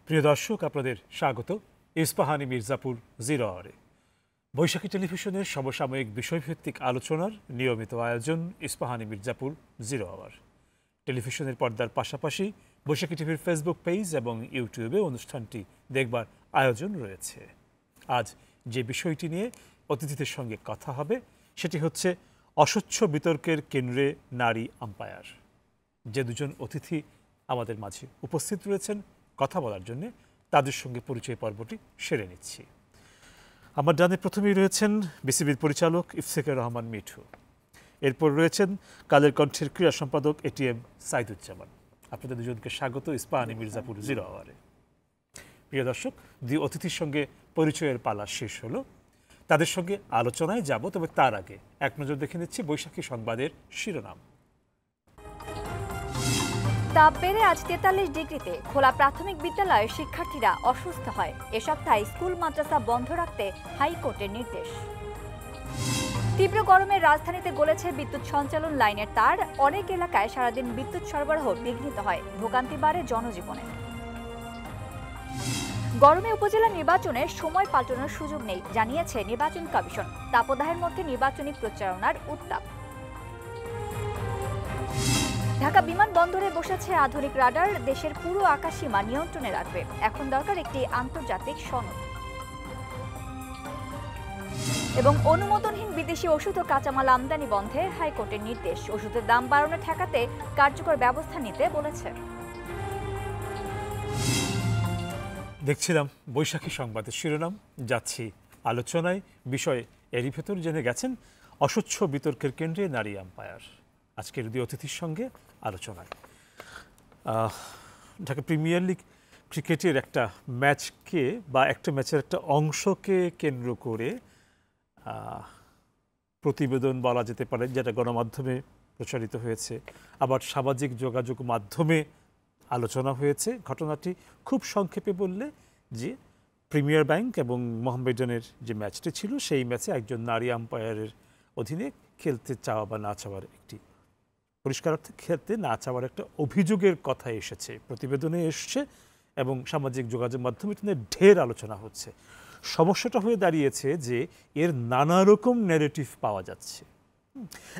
প্রিয় দর্শক, আপনাদের স্বাগত ইস্পাহানি মির্জাপুর জিরো আওয়ারে। বৈশাখী টেলিভিশনের সমসাময়িক বিষয়ভিত্তিক আলোচনার নিয়মিত আয়োজন ইস্পাহানি মির্জাপুর জিরো আওয়ার। টেলিভিশনের পর্দার পাশাপাশি বৈশাখী টিভির ফেসবুক পেজ এবং ইউটিউবে অনুষ্ঠানটি দেখবার আয়োজন রয়েছে। আজ যে বিষয়টি নিয়ে অতিথিদের সঙ্গে কথা হবে সেটি হচ্ছে অস্বচ্ছ বিতর্কের কেন্দ্রে নারী আম্পায়ার। যে দুজন অতিথি আমাদের মাঝে উপস্থিত রয়েছেন কথা বলার জন্য, তাদের সঙ্গে পরিচয় পর্বটি সেরে নিচ্ছি। আমার ডানে প্রথমেই রয়েছেন বিসিবির পরিচালক ইফতেখার রহমান মিঠু। এরপর রয়েছেন কালের কণ্ঠের ক্রীড়া সম্পাদক এটিএম সাইদুজ্জামান। আপনাদের দুজনকে স্বাগত ইস্পাহানি মির্জাপুর জিরো আওয়ারে। প্রিয় দর্শক, দুই অতিথির সঙ্গে পরিচয়ের পালা শেষ হলো, তাদের সঙ্গে আলোচনায় যাব। তবে তার আগে এক নজর দেখে নিচ্ছি বৈশাখী সংবাদের শিরোনাম। তাপ বেড়ে আজ 43 ডিগ্রিতে খোলা প্রাথমিক বিদ্যালয়ের শিক্ষার্থীরা অসুস্থ হয়। এ সপ্তাহে স্কুল মাদ্রাসা বন্ধ রাখতে হাইকোর্টের নির্দেশ। তীব্র গরমে রাজধানীতে গলেছে বিদ্যুৎ সঞ্চালন লাইনের তার। অনেক এলাকায় সারাদিন বিদ্যুৎ সরবরাহ বিঘ্নিত হয়, ভোগান্তি বাড়ে জনজীবনে। গরমে উপজেলা নির্বাচনে সময় পাল্টানোর সুযোগ নেই, জানিয়েছে নির্বাচন কমিশন। তাপদাহের মধ্যে নির্বাচনী প্রচারণার উত্তাপ। ঢাকা বিমানবন্দরে বসেছে আধুনিক রাডার, দেশের পুরো আকাশসীমা নিয়ন্ত্রণে রাখবে। এখন দরকার একটি আন্তর্জাতিক সনদ। এবং অনুমোদনহীন বিদেশি ওষুধ ও কাঁচামাল আমদানি বন্ধে হাইকোর্টের নির্দেশ। ওষুধের দাম বাড়ানো ঠেকাতে কার্যকর ব্যবস্থা নিতে বলেছে। দেখছিলাম বৈশাখী সংবাদের শিরোনাম, যাচ্ছি আলোচনায়। বিষয় এরই ভেতর জেনে গেছেন অস্বচ্ছ বিতর্কের কেন্দ্রে নারী আম্পায়ার। আজকের দুই অতিথির সঙ্গে আলোচনায় ঢাকা প্রিমিয়ার লিগ ক্রিকেটের একটা ম্যাচকে বা একটা ম্যাচের একটা অংশকে কেন্দ্র করে প্রতিবেদন বলা যেতে পারে, যেটা গণমাধ্যমে প্রচারিত হয়েছে, আবার সামাজিক যোগাযোগ মাধ্যমে আলোচনা হয়েছে। ঘটনাটি খুব সংক্ষেপে বললে যে প্রিমিয়ার ব্যাংক এবং মোহামেডানের যে ম্যাচটি ছিল, সেই ম্যাচে একজন নারী আম্পায়ারের অধীনে খেলতে চাওয়া বা না চাওয়ার একটি পরিষ্কার অর্থে খেলতে না চাওয়ার একটা অভিযোগের কথা এসেছে, প্রতিবেদনে এসছে এবং সামাজিক যোগাযোগ মাধ্যমে এটা নিয়ে ঢের আলোচনা হচ্ছে। সমস্যাটা হয়ে দাঁড়িয়েছে যে এর নানা রকম ন্যারেটিভ পাওয়া যাচ্ছে।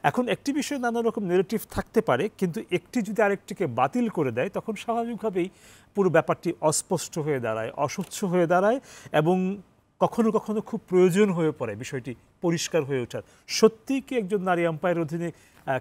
এখন একটি বিষয়ে নানা রকম ন্যারেটিভ থাকতে পারে, কিন্তু একটি যদি আরেকটিকে বাতিল করে দেয় তখন স্বাভাবিকভাবেই পুরো ব্যাপারটি অস্পষ্ট হয়ে দাঁড়ায়, অস্বচ্ছ হয়ে দাঁড়ায় এবং কখনো কখনো খুব প্রয়োজন হয়ে পড়ে বিষয়টি পরিষ্কার হয়ে ওঠার। সত্যিই কি একজন নারী আম্পায়ারের অধীনে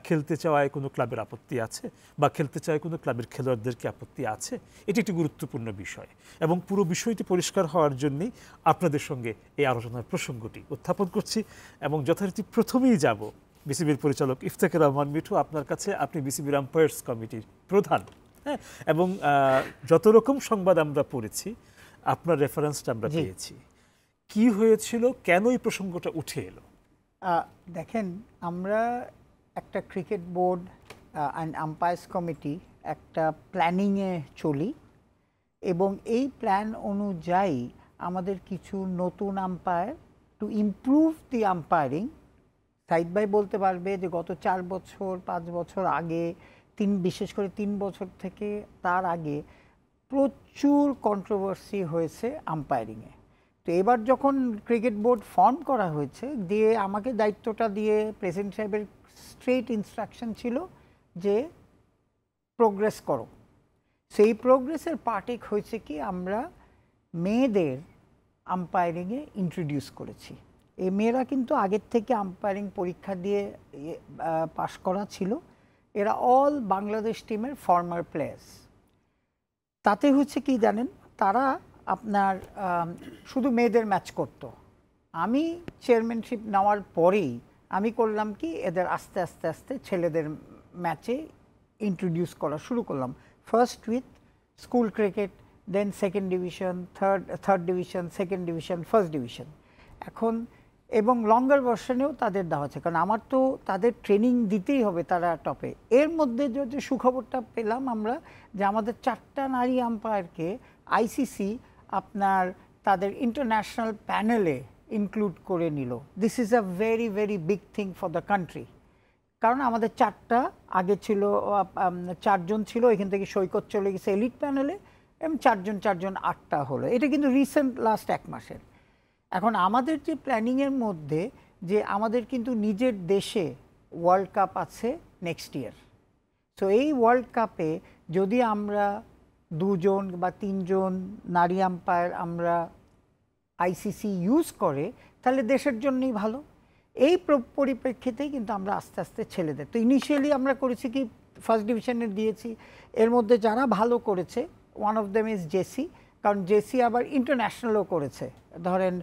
খেলতে চাওয়ায় কোনো ক্লাবের আপত্তি আছে, বা খেলতে চাওয়ায় কোনো ক্লাবের খেলোয়াড়দের কি আপত্তি আছে? এটি একটি গুরুত্বপূর্ণ বিষয় এবং পুরো বিষয়টি পরিষ্কার হওয়ার জন্যই আপনাদের সঙ্গে এই আলোচনার প্রসঙ্গটি উত্থাপন করছি। এবং যথারীতি প্রথমেই যাব বিসিবির পরিচালক ইফতেখার রহমান মিঠু, আপনার কাছে। আপনি বিসিবির আম্পায়ার্স কমিটির প্রধান, হ্যাঁ, এবং যত রকম সংবাদ আমরা পড়েছি আপনার রেফারেন্সটা আমরা পেয়েছি। কি হয়েছিল, কেন এই প্রসঙ্গটা উঠে এলো? দেখেন, আমরা একটা cricket board and umpires committee একটা প্ল্যানিংয়ে চলি এবং এই প্ল্যান অনুযায়ী আমাদের কিছু নতুন umpire, to improve the umpiring. Saeed ভাই বলতে পারবে যে গত 4 বছর 5 বছর আগে, বিশেষ করে 3 বছর থেকে তার আগে প্রচুর কন্ট্রোভার্সি হয়েছে আম্পায়ারিংয়ে। তো এবার যখন ক্রিকেট বোর্ড ফর্ম করা হয়েছে, দিয়ে আমাকে দায়িত্বটা দিয়ে প্রেসিডেন্ট সাহেবের স্ট্রেট ইনস্ট্রাকশন ছিল যে প্রোগ্রেস করো। সেই প্রোগ্রেসের পার্টে হয়েছে কি, আমরা মেয়েদের আম্পায়ারিংয়ে ইন্ট্রোডিউস করেছি। এই মেয়েরা কিন্তু আগের থেকে আম্পায়ারিং পরীক্ষা দিয়ে পাশ করা ছিল। এরা অল বাংলাদেশ টিমের ফর্মার প্লেয়ার্স। তাতে হচ্ছে কি জানেন, তারা আপনার শুধু মেয়েদের ম্যাচ করত। আমি চেয়ারম্যানশিপ নেওয়ার পরেই আমি করলাম কি, এদের আস্তে আস্তে আস্তে ছেলেদের ম্যাচে ইন্ট্রোডিউস করা শুরু করলাম। First with school cricket, then second division, third division, second division, first division. এখন এবং লঙ্গার ভার্সনেও তাদের দেওয়া হচ্ছে, কারণ আমার তো তাদের ট্রেনিং দিতেই হবে তারা টপে। এর মধ্যে যে সুখবরটা পেলাম আমরা, যে আমাদের 4টা নারী আম্পায়ারকে আইসিসি আপনার তাদের ইন্টারন্যাশনাল প্যানেলে ইনক্লুড করে নিল। This is a very very big thing for the country. কারণ আমাদের 4টা আগে ছিল, 4 জন ছিল, এখান থেকে সৈকত চলে গেছে এলিট প্যানেলে, এবং চারজন 8টা হলো। এটা কিন্তু রিসেন্ট লাস্ট 1 মাসের। এখন আমাদের যে প্ল্যানিংয়ের মধ্যে যে আমাদের কিন্তু নিজের দেশে ওয়ার্ল্ড কাপ আছে নেক্সট ইয়ার। সো এই ওয়ার্ল্ড কাপে যদি আমরা 2 জন বা 3 জন নারী আম্পায়ার আমরা আইসিসি ইউজ করে তাহলে দেশের জন্যই ভালো। এই পরিপ্রেক্ষিতেই কিন্তু আমরা আস্তে আস্তে ছেড়ে দেয়। তো ইনিশিয়ালি আমরা করেছি কি ফার্স্ট ডিভিশনে দিয়েছি, এর মধ্যে যারা ভালো করেছে one of them is Jesy, কারণ জেসি আবার ইন্টারন্যাশনালও করেছে, ধরেন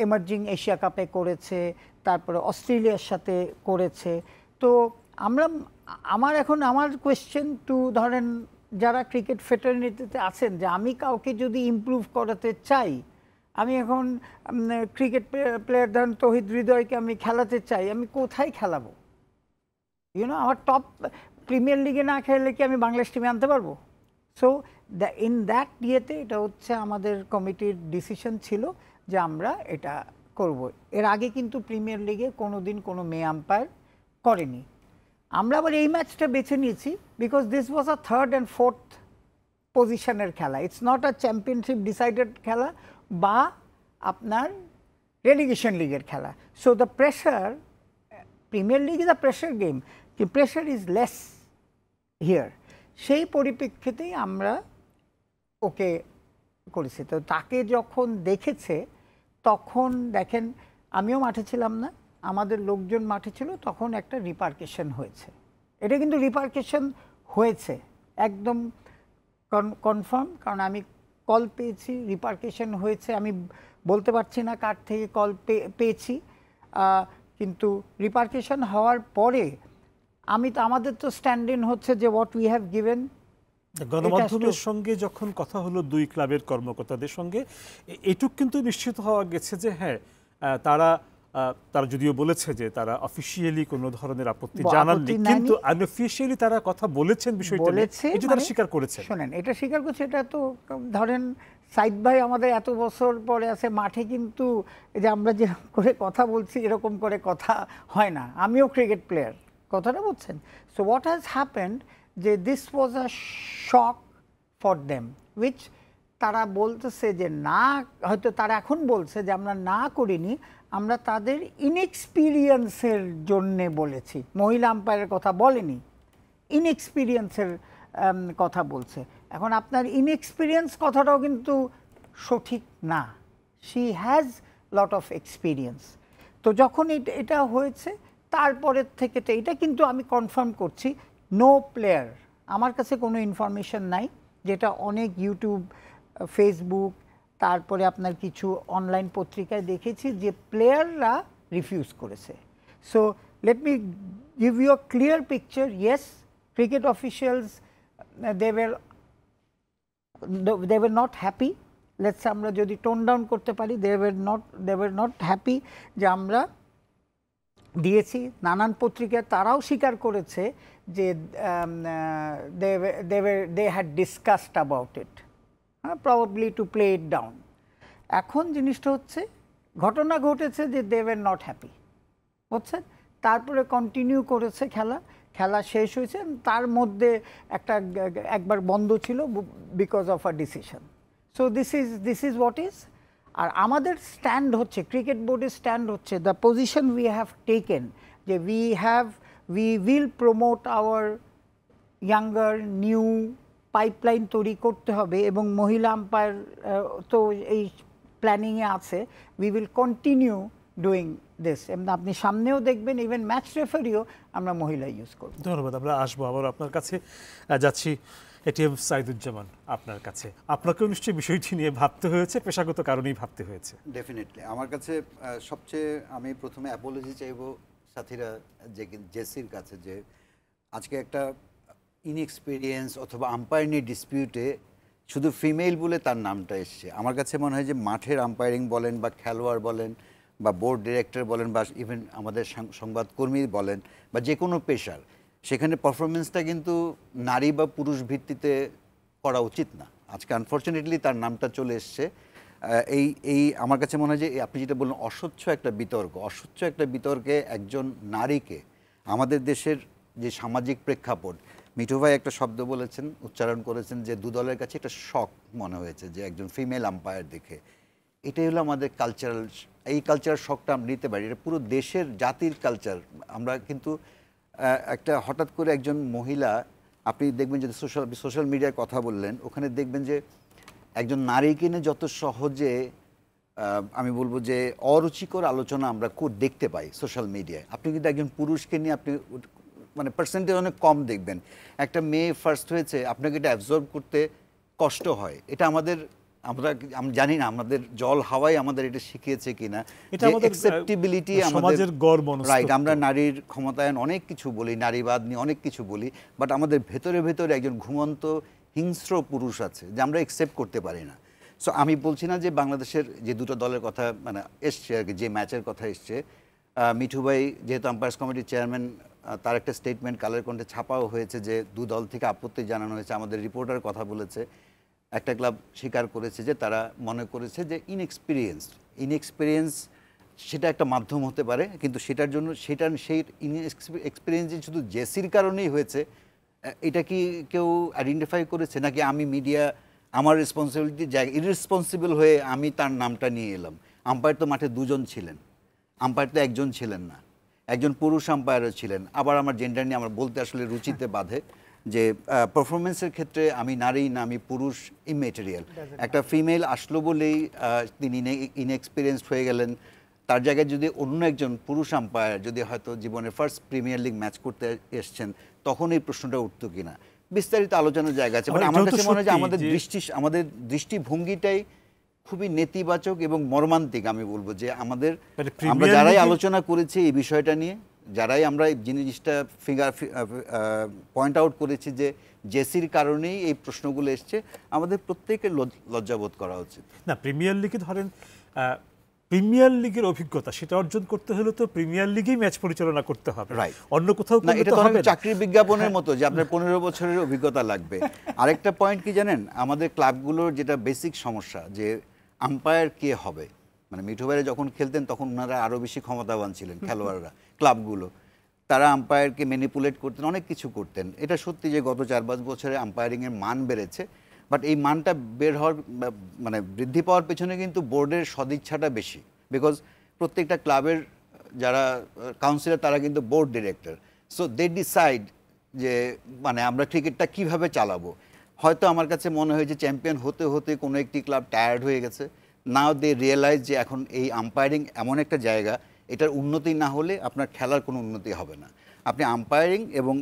এমার্জিং এশিয়া কাপে করেছে, তারপরে অস্ট্রেলিয়ার সাথে করেছে। তো আমার কোয়েশ্চেন টু ধরেন যারা ক্রিকেট ফেটার্নিটিতে আছেন যে আমি কাউকে যদি ইমপ্রুভ করাতে চাই, আমি এখন ক্রিকেট প্লেয়ার ধরেন তৌহিদ হৃদয়কে আমি খেলাতে চাই, আমি কোথায় খেলাবো? আমার টপ প্রিমিয়ার লিগে না খেললে কি আমি বাংলাদেশ টিমে আনতে পারবো? সো ইন দ্যাট ইয়েতে এটা হচ্ছে আমাদের কমিটির ডিসিশন ছিল যে আমরা এটা করব। এর আগে কিন্তু প্রিমিয়ার লিগে কোনোদিন কোনো মেয়ে আম্পায়ার করেনি। আমরা আবার এই ম্যাচটা বেছে নিয়েছি because this was a 3rd and 4th পজিশনের খেলা, it's not a championship decided খেলা বা আপনার রেলিগেশন লিগের খেলা। So the pressure, premier league is a pressure game, the pressure is less here. সেই পরিপ্রেক্ষিতেই আমরা ওকে করেছি। তো তাকে যখন দেখেছে তখন দেখেন আমিও মাঠে ছিলাম না, আমাদের লোকজন মাঠে ছিল, তখন একটা রিপারকেশন হয়েছে। এটা কিন্তু রিপারকেশন হয়েছে একদম কনফার্ম, কারণ আমি কল পেয়েছি, রিপারকেশন হয়েছে। আমি বলতে পারছি না কার থেকে কল পেয়েছি, কিন্তু রিপারকেশন হওয়ার পরে আমাদের তো স্ট্যান্ড ইন হচ্ছে যে হোয়াট উই হ্যাভ গিভেন। গণমাধ্যমের সঙ্গে যখন কথা হলো 2 ক্লাবের কর্মকর্তাদের সঙ্গে, এটুক কিন্তু নিশ্চিত হওয়া গেছে যে হ্যাঁ তারা যদিও বলেছে যে তারা অফিশিয়ালি কোনো ধরনের আপত্তি জানাননি, কিন্তু আনঅফিশিয়ালি তারা কথা বলেছেন, বিষয়টা এটা তারা স্বীকার করেছে। শোনেন, এটা স্বীকার করছে, এটা তো ধরেন সাইদ ভাই আমাদের এত বছর পরে আছে মাঠে, কিন্তু যে আমরা যে করে কথা বলছি এরকম করে কথা হয় না। আমিও ক্রিকেট প্লেয়ার, কথাটা বলছেন। সো হোয়াট হ্যাজ হ্যাপেন্ড যে this was a shock for them, which তারা বলতেছে যে না, হয়তো তারা এখন বলছে যে আমরা না করিনি, আমরা তাদের ইনএক্সপিরিয়েন্সের জন্যে বলেছি। মহিলা আম্পায়ারের কথা বলেনি, ইনএক্সপিরিয়েন্সের কথা বলছে। এখন আপনার ইনএক্সপিরিয়েন্স কথাটাও কিন্তু সঠিক না, she has lot of experience. তো যখন এটা হয়েছে তারপরের থেকে তো এটা কিন্তু আমি কনফার্ম করছি, নো প্লেয়ার, আমার কাছে কোনো ইনফরমেশন নাই, যেটা অনেক ইউটিউব, ফেসবুক, তারপরে আপনার কিছু অনলাইন পত্রিকায় দেখেছি যে প্লেয়াররা রিফিউজ করেছে। So let me give you a clear picture. Yes, cricket officials they were not happy. Let's আমরা যদি টোন ডাউন করতে পারি, they were not happy যে আমরা দিয়েছি। নানান পত্রিকায় তারাও স্বীকার করেছে যে they had discussed about it, probably to play it down. এখন জিনিসটা হচ্ছে ঘটনা ঘটেছে যে they were not happy, বুঝছেন? তারপরে কন্টিনিউ করেছে খেলা শেষ হয়েছে, তার মধ্যে একবার বন্ধ ছিল because of a decision. So this is what is. আর আমাদের স্ট্যান্ড হচ্ছে, ক্রিকেট বোর্ডের স্ট্যান্ড হচ্ছে, the position we have taken যে we will promote our younger new pipeline তৈরি করতে হবে, এবং মহিলা আম্পায়ার তো এই প্ল্যানিংয়ে আছে। We will continue doing this, এবং আপনি সামনেও দেখবেন ইভেন ম্যাচ রেফারিও আমরা মহিলা ইউজ করব। ধন্যবাদ। আমরা আসবো আবার আপনার কাছে, যাচ্ছি এটিএম সাইদুজ্জামান আপনার কাছে। আপনাকেও নিশ্চয়ই বিষয়টি নিয়ে ভাবতে হয়েছে, পেশাগত কারণেই ভাবতে হয়েছে। ডেফিনেটলি আমার কাছে সবচেয়ে, আমি প্রথমে অ্যাপোলজি চাইব সাথীরা জেসির কাছে, যে আজকে একটা ইনএক্সপিরিয়েন্স অথবা আম্পায়ার নিয়ে ডিসপিউটে শুধু ফিমেল বলে তার নামটা এসছে। আমার কাছে মনে হয় যে মাঠের আম্পায়ারিং বলেন বা খেলোয়াড় বলেন বা বোর্ড ডিরেক্টর বলেন বা ইভেন আমাদের সংবাদকর্মী বলেন বা যে কোনো পেশার, সেখানে পারফরমেন্সটা কিন্তু নারী বা পুরুষ ভিত্তিতে করা উচিত না। আজকে আনফর্চুনেটলি তার নামটা চলে এসছে। এই আমার কাছে মনে হয় যে আপনি যেটা বললেন অস্বচ্ছ একটা বিতর্কে একজন নারীকে আমাদের দেশের যে সামাজিক প্রেক্ষাপট মিঠু ভাই একটা শব্দ বলেছেন, উচ্চারণ করেছেন যে দু দলের কাছে একটা শক মনে হয়েছে যে একজন ফিমেল আম্পায়ার দেখে। এটাই হলো আমাদের কালচারাল, এই কালচারাল শকটা আমরা নিতে পারি, এটা পুরো দেশের জাতির কালচার। আমরা কিন্তু একটা হঠাৎ করে একজন মহিলা, আপনি দেখবেন যে সোশ্যাল মিডিয়ার কথা বললেন, ওখানে দেখবেন যে একজন নারীকে নিয়ে যত সহজে আমি বলবো যে অরুচিকর আলোচনা আমরা দেখতে পাই সোশ্যাল মিডিয়ায়, আপনি কিন্তু একজন পুরুষকে নিয়ে আপনি মানে পার্সেন্টেজ অনেক কম দেখবেন। একটা মেয়ে ফার্স্ট হয়েছে, আপনাকে এটা অ্যাবজর্ব করতে কষ্ট হয়। এটা আমরা জানি না আমাদের জল হাওয়াই আমাদের এটা শিখিয়েছে কিনা, এটা আমাদের অ্যাকসেপ্টেবিলিটি, সমাজের গড় মনস্তত্ত্ব। রাইট, আমরা নারীর ক্ষমতায়ন অনেক কিছু বলি, নারীবাদ নিয়ে অনেক কিছু বলি, বাট আমাদের ভেতরে ভেতরে একজন ঘুমন্ত হিংস্র পুরুষ আছে যে আমরা অ্যাকসেপ্ট করতে পারি না। সো আমি বলছি না যে বাংলাদেশের যে দুটো দলের কথা মানে এসছে আর কি, যে ম্যাচের কথা এসছে, মিঠু ভাই যেহেতু আম্পায়ার্স কমিটির চেয়ারম্যান, তার একটা স্টেটমেন্ট কালের কণ্ঠে ছাপাও হয়েছে যে দু দল থেকে আপত্তি জানানো হয়েছে। আমাদের রিপোর্টার কথা বলেছে, একটা ক্লাব স্বীকার করেছে যে তারা মনে করেছে যে ইনএক্সপিরিয়েন্স সেটা একটা মাধ্যম হতে পারে, কিন্তু সেটার জন্য সেই ইনএক্সপিরিয়েন্স শুধু জেসির কারণেই হয়েছে এটা কি কেউ আইডেন্টিফাই করেছে, নাকি আমি মিডিয়া আমার রেসপন্সিবিলিটি ইররেসপন্সিবল হয়ে আমি তার নামটা নিয়ে এলাম? আম্পায়ার তো মাঠে দুজন ছিলেন, আম্পায়ার তো একজন ছিলেন না, একজন পুরুষ আম্পায়ারও ছিলেন। আবার আমার জেন্ডার নিয়ে আমার বলতে আসলে রুচিতে বাধে যে পারফরমেন্সের ক্ষেত্রে আমি নারী না আমি পুরুষ ইমেটেরিয়াল। একটা ফিমেল আসলো বলেই তিনি ইনএক্সপিরিয়েন্সড হয়ে গেলেন। তার জায়গায় যদি অন্য একজন পুরুষ আম্পায়ার যদি হয়তো জীবনে ফার্স্ট প্রিমিয়ার লিগ ম্যাচ করতে এসছেন, তখন এই প্রশ্নটা উঠতো কিনা, বিস্তারিত আলোচনার জায়গা আছে। মানে আমার কাছে মনে হয় যে আমাদের দৃষ্টিভঙ্গিটাই খুবই নেতিবাচক এবং মর্মান্তিক। আমি বলবো যে আমরা যারাই আলোচনা করেছি এই বিষয়টা নিয়ে, যারাই আমরা এই জিনিসটা পয়েন্ট আউট করেছি যে জেসির কারণেই এই প্রশ্নগুলো এসছে, আমাদের প্রত্যেকের লজ্জাবোধ করা উচিত। না, প্রিমিয়ার লিগে ধরেন প্রিমিয়ার লিগের অভিজ্ঞতা সেটা অর্জন করতে হলে তো প্রিমিয়ার লিগেই ম্যাচ পরিচালনা করতে হবে, অন্য কোথাও না। এটা তো চাকরির বিজ্ঞাপনের মতো যে আপনার 15 বছরের অভিজ্ঞতা লাগবে। আরেকটা পয়েন্ট কি জানেন, আমাদের ক্লাবগুলোর যেটা বেসিক সমস্যা যে আম্পায়ার কে হবে, মানে মিঠু ভাইরা যখন খেলতেন তখন ওনারা আরও বেশি ক্ষমতাবান ছিলেন খেলোয়াড়রা, ক্লাবগুলো তারা আম্পায়ারকে ম্যানিপুলেট করতেন, অনেক কিছু করতেন। এটা সত্যি যে গত 4-5 বছরে আম্পায়ারিংয়ের মান বেড়েছে, বাট এই মানটা বের হওয়ার মানে বৃদ্ধি পাওয়ার পেছনে কিন্তু বোর্ডের সদিচ্ছাটা বেশি। বিকজ প্রত্যেকটা ক্লাবের যারা কাউন্সিলর তারা কিন্তু board director, so they decide যে মানে আমরা ক্রিকেটটা কিভাবে চালাবো। হয়তো আমার কাছে মনে হয় যে চ্যাম্পিয়ন হতে হতে কোনো একটি ক্লাব টায়ার্ড হয়ে গেছে, নাও দে রিয়েলাইজ যে এখন এই আম্পায়ারিং এমন একটা জায়গা, এটার উন্নতি না হলে আপনার খেলার কোনো উন্নতি হবে না। আপনি আম্পায়ারিং এবং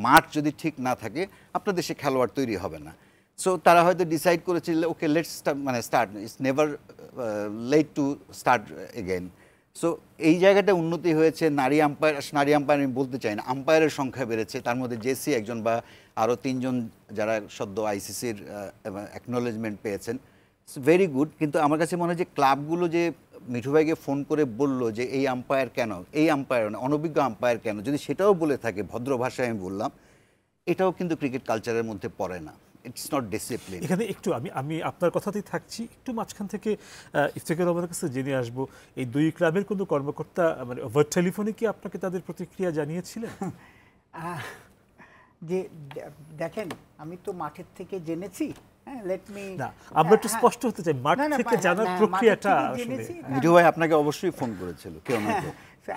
মাঠ যদি ঠিক না থাকে আপনার দেশে খেলোয়াড় তৈরি হবে না। সো তারা হয়তো ডিসাইড করেছিল okay let's start, it's never late to start again. So এই জায়গাটা উন্নতি হয়েছে। নারী আম্পায়ার আমি বলতে চাই না, আম্পায়ারের সংখ্যা বেড়েছে, তার মধ্যে জেসি একজন বা আরও 3 জন যারা সদ্য আইসিসির অ্যাকনোলেজমেন্ট পেয়েছেন, ভেরি গুড। কিন্তু আমার কাছে মনে হয় যে ক্লাবগুলো যে মিঠু ভাইকে ফোন করে বললো যে এই আম্পায়ার কেন, এই আম্পায়ার অনভিজ্ঞ আম্পায়ার কেন, যদি সেটাও বলে থাকে ভদ্র ভাষায় আমি বললাম, এটাও কিন্তু ক্রিকেট কালচারের মধ্যে পড়ে না, ইটস নট ডিসিপ্লিন। এখানে একটু আমি আপনার কথাতেই থাকছি, একটু মাঝখান থেকে ইফতেখার রহমানের কাছে জেনে আসবো, এই দুই ক্লাবের কোনো কর্মকর্তা মানে ওভার টেলিফোনে কি আপনাকে তাদের প্রতিক্রিয়া জানিয়েছিলেন? যে দেখেন আমি তো মাঠের থেকে জেনেছি, আমরা একটু স্পষ্ট হতে চাই, মাঠ থেকে জানার প্রক্রিয়াটা মিঠু ভাই আপনাকে অবশ্যই ফোন করেছিল, কেউ না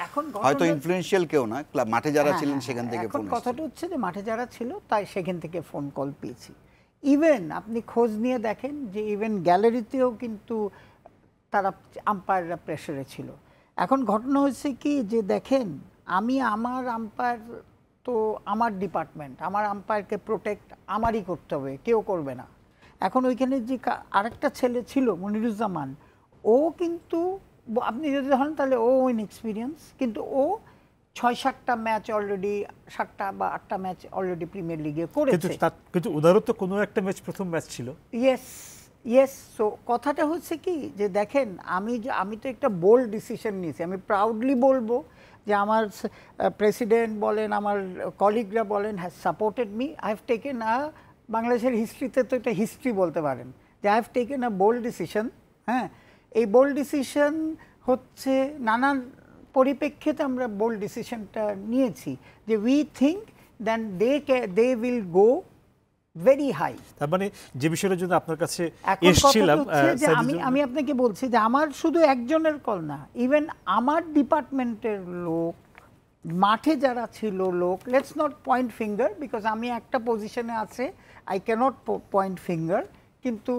এখন হয়তো ইনফ্লুয়েন্সিয়াল কেউ না, মাঠে যারা ছিলেন সেখান থেকে ফোন। কথাটা হচ্ছে যে মাঠে যারা ছিল তাই সেখান থেকে ফোন কল পেয়েছি। ইভেন আপনি খোঁজ নিয়ে দেখেন যে ইভেন গ্যালারিতেও কিন্তু তারা আম্পায়াররা প্রেসারে ছিল। এখন ঘটনা হচ্ছে কি যে দেখেন আমার আম্পায়ার তো আমার ডিপার্টমেন্ট, আমার আম্পায়ারকে প্রোটেক্ট আমারই করতে হবে, কেউ করবে না। এখন ওইখানে যে আরেকটা ছেলে ছিল মনিরুজ্জামান, ও কিন্তু আপনি যদি ধরেন তাহলে ও ইনএক্সপিরিয়েন্স, কিন্তু ও 6-7টা ম্যাচ অলরেডি, 7টা বা 8টা ম্যাচ অলরেডি প্রিমিয়ার লিগে করেছে। কিন্তু ওদেরও তো কোনো একটা ম্যাচ প্রথম ম্যাচ ছিল। ইয়েস। সো কথাটা হচ্ছে কি যে দেখেন আমি তো একটা বোল্ড ডিসিশন নিয়েছি, আমি প্রাউডলি বলবো যে আমার প্রেসিডেন্ট বলেন, আমার কলিগরা বলেন, has supported me. I have taken বাংলাদেশের হিস্ট্রিতে তো এটা হিস্ট্রি বলতে পারেন যে I have taken bold decision. হ্যাঁ, এই বোল্ড ডিসিশন হচ্ছে নানান পরিপ্রেক্ষিতে আমরা বোল্ড ডিসিশনটা নিয়েছি যে we think then they will go very high. তার মানে যে বিষয়টার জন্য আপনার কাছে এখন কথা এসেছিলাম, হচ্ছে যে আমি আপনাকে বলছি যে আমার শুধু একজনের কল না, ইভেন আমার ডিপার্টমেন্টের লোক, মাঠে যারা ছিল লোক, let's not point finger because আমি একটা পজিশনে আছে, আই ক্যানট পয়েন্ট ফিঙ্গার, কিন্তু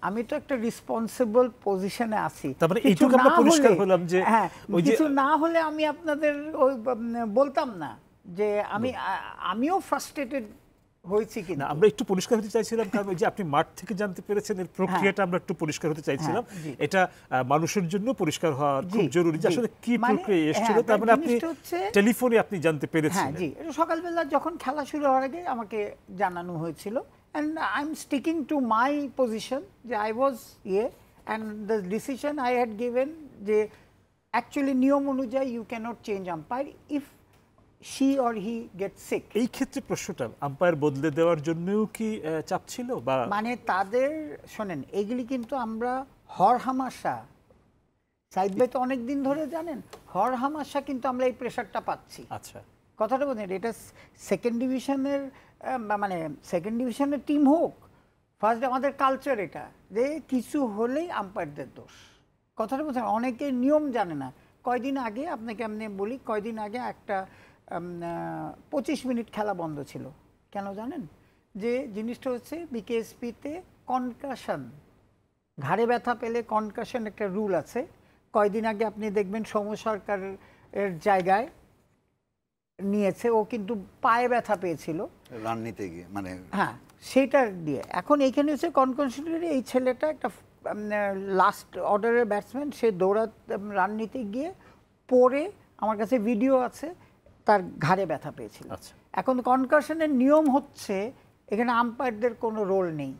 আমি তো একটা রেসপন্সিবল পজিশনে আছি। তার মানে এইটুকু আমরা পরিষ্কার হলাম যে হ্যাঁ, কিছু না হলে আমি আপনাদের ওই বলতাম না যে আমিও ফ্রাস্ট্রেটেড হয়েছি কিনা। আমরা একটু পরিষ্কার হতে চাইছিলাম, কারণ ওই যে আপনি মাঠ থেকে জানতে পেরেছেন এর প্রক্রিয়াটা আমরা একটু পরিষ্কার হতে চাইছিলাম। এটা মানুষের জন্য পরিষ্কার হওয়া খুব জরুরি যে আসলে কি প্রক্রিয়া এসেছিল। তার মানে আপনি টেলিফোনে আপনি জানতে পেরেছেন? হ্যাঁ জি, এটা সকালবেলা যখন খেলা শুরু হওয়ার আগে আমাকে জানানো হয়েছিল, and I'm sticking to my position যে I was here and the decision I had given যে actually নিয়ম অনুযায়ী you cannot change umpire if she or he gets sick. এই ক্ষেত্রে প্রশ্নটা আম্পায়ার বদলে দেওয়ার জন্যও কি চাপ ছিল বা মানে তাদের শোনেন, এগুলি কিন্তু আমরা হরহামাশা, সাইদ ভাই তো অনেক দিন ধরে জানেন, হরহামাশা কিন্তু আমরা এই প্রেশারটা পাচ্ছি। আচ্ছা, কথাটা বলছেন, এটা সেকেন্ড ডিভিশনের মানে সেকেন্ড ডিভিশনের টিম হোক, ফার্স্ট আমাদের কালচার এটা যে কিছু হলেই আম্পায়ারদের দোষ। কথাটা বলছেন, অনেকে নিয়ম জানে না। কয়দিন আগে আপনাকে আমি বলি, কয়দিন আগে একটা 25 মিনিট খেলা বন্ধ ছিল। কেন জানেন? যে জিনিসটা হচ্ছে বিকেএসপিতে কনকাশন, ঘাড়ে ব্যথা পেলে কনকাশন একটা রুল আছে। কয়দিন আগে আপনি দেখবেন সৌম্য সরকারের জায়গায় নিয়েছে, ও কিন্তু পায়ে ব্যথা পেয়েছিল রান নিতে গিয়ে, মানে হ্যাঁ সেটা দিয়ে। এখন এইখানে হচ্ছে কনকনসিডারি এই ছেলেটা একটা লাস্ট অর্ডারের ব্যাটসম্যান, সে রান নিতে গিয়ে পড়ে, আমার কাছে ভিডিও আছে, তার ঘাড়ে ব্যথা পেয়েছিল। এখন কনকাশনের নিয়ম হচ্ছে এখানে আম্পায়ারদের কোনো রোল নেই।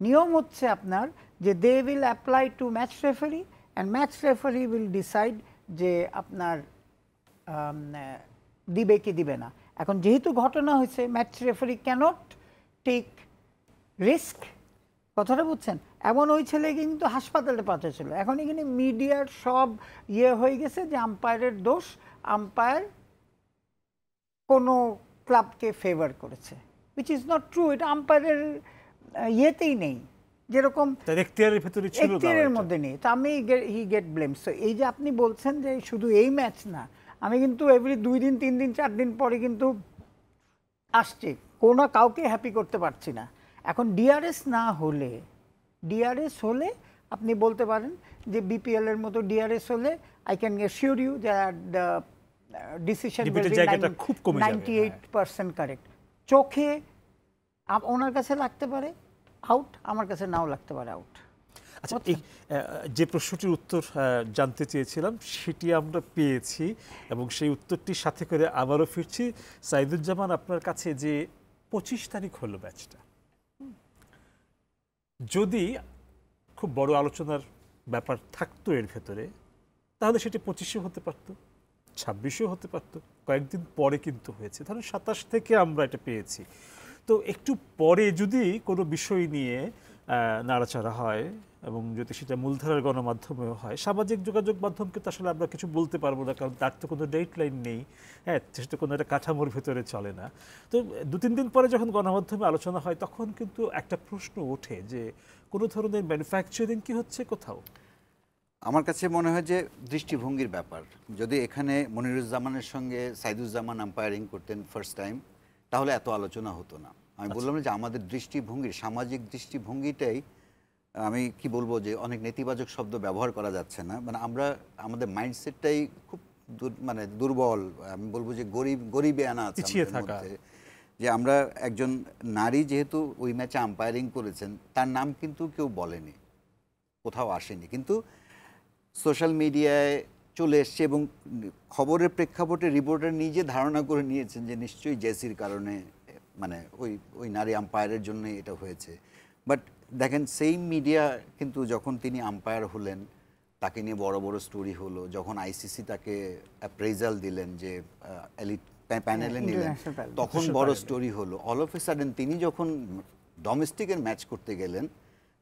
নিয়ম হচ্ছে আপনার যে they will apply to match referee and match referee will decide যে আপনার দিবে কি দিবে না। এখন যেহেতু ঘটনা হয়েছে, match referee can't take risk. কথাটা বুঝছেন? এমন ওই ছেলে কিন্তু হাসপাতালে পাঠিয়েছিল। এখন এখানে মিডিয়ার সব হয়ে গেছে যে আম্পায়ারের দোষ, আম্পায়ার কোনো ক্লাবকে ফেভার করেছে, উইচ ইজ নট ট্রু। এটা আম্পায়ারের ইয়েতেই নেই, যেরকম এখতিয়ারের মধ্যে নেই। তো আমি হি গেট ব্লেম। সো এই যে আপনি বলছেন যে শুধু এই ম্যাচ না, আমি কিন্তু এভরি 2 দিন 3 দিন 4 দিন পরে কিন্তু আসছে, কোনো কাউকে হ্যাপি করতে পারছি না। এখন ডিআরএস না হলে, ডিআরএস হলে আপনি বলতে পারেন যে বিপিএল এর মতো ডিআরএস হলে I can assure you that the decision will be 98% correct. চোখে ওনার কাছে লাগতে পারে আউট, আমার কাছে নাও লাগতে পারে আউট। আচ্ছা, যে প্রশ্নটির উত্তর জানতে চেয়েছিলাম সেটি আমরা পেয়েছি এবং সেই উত্তরটির সাথে করে আবারও ফিরছি। সাইদুজ্জামান, আপনার কাছে যে 25 তারিখ হলো ম্যাচটা, যদি খুব বড় আলোচনার ব্যাপার থাকতো এর ভেতরে, তাহলে সেটি 25-এও হতে পারতো, 26-এও হতে পারতো, কয়েকদিন পরে কিন্তু হয়েছে, ধরুন 27 থেকে আমরা এটা পেয়েছি। তো একটু পরে যদি কোনো বিষয় নিয়ে নাড়াচাড়া হয় এবং যদি সেটা মূলধারার গণমাধ্যমেও হয়, সামাজিক যোগাযোগ মাধ্যমকে তো আসলে আমরা কিছু বলতে পারবো না, কারণ তার তো কোনো ডেডলাইন নেই, হ্যাঁ, সেটা কোনো একটা কাঠামোর ভেতরে চলে না। তো 2-3 দিন পরে যখন গণমাধ্যমে আলোচনা হয়, তখন কিন্তু একটা প্রশ্ন ওঠে যে কোনো ধরনের ম্যানুফ্যাকচারিং কি হচ্ছে কোথাও? আমার কাছে মনে হয় যে দৃষ্টিভঙ্গির ব্যাপার। যদি এখানে মনিরুজ্জামানের সঙ্গে সাইদুজ্জামান আম্পায়ারিং করতেন ফার্স্ট টাইম, তাহলে এত আলোচনা হতো না। আমি বললাম যে আমাদের দৃষ্টিভঙ্গির, সামাজিক দৃষ্টিভঙ্গিটাই, আমি কি বলবো যে অনেক নেতিবাচক শব্দ ব্যবহার করা যাচ্ছে না, মানে আমরা আমাদের মাইন্ডসেটটাই খুব মানে দুর্বল। আমি বলবো যে গরিবে আনা আছে মধ্যে, যে আমরা একজন নারী যেহেতু ওই ম্যাচে আম্পায়ারিং করেছেন, তার নাম কিন্তু কেউ বলেনি, কোথাও আসেনি, কিন্তু সোশ্যাল মিডিয়ায় চলে এসছে এবং খবরের প্রেক্ষাপটে রিপোর্টার নিজে ধারণা করে নিয়েছেন যে নিশ্চয়ই জেসির কারণে, মানে ওই নারী আম্পায়ারের জন্য এটা হয়েছে। বাট দেখেন, সেই মিডিয়া কিন্তু যখন তিনি আম্পায়ার হলেন, তাকে নিয়ে বড় বড় স্টোরি হলো, যখন আইসিসি তাকে অ্যাপ্রেজাল দিলেন, যে এলিট প্যানেলে নিলেন, তখন বড় স্টোরি হলো। অল অফ এ সাডেন তিনি যখন ডোমেস্টিকের ম্যাচ করতে গেলেন,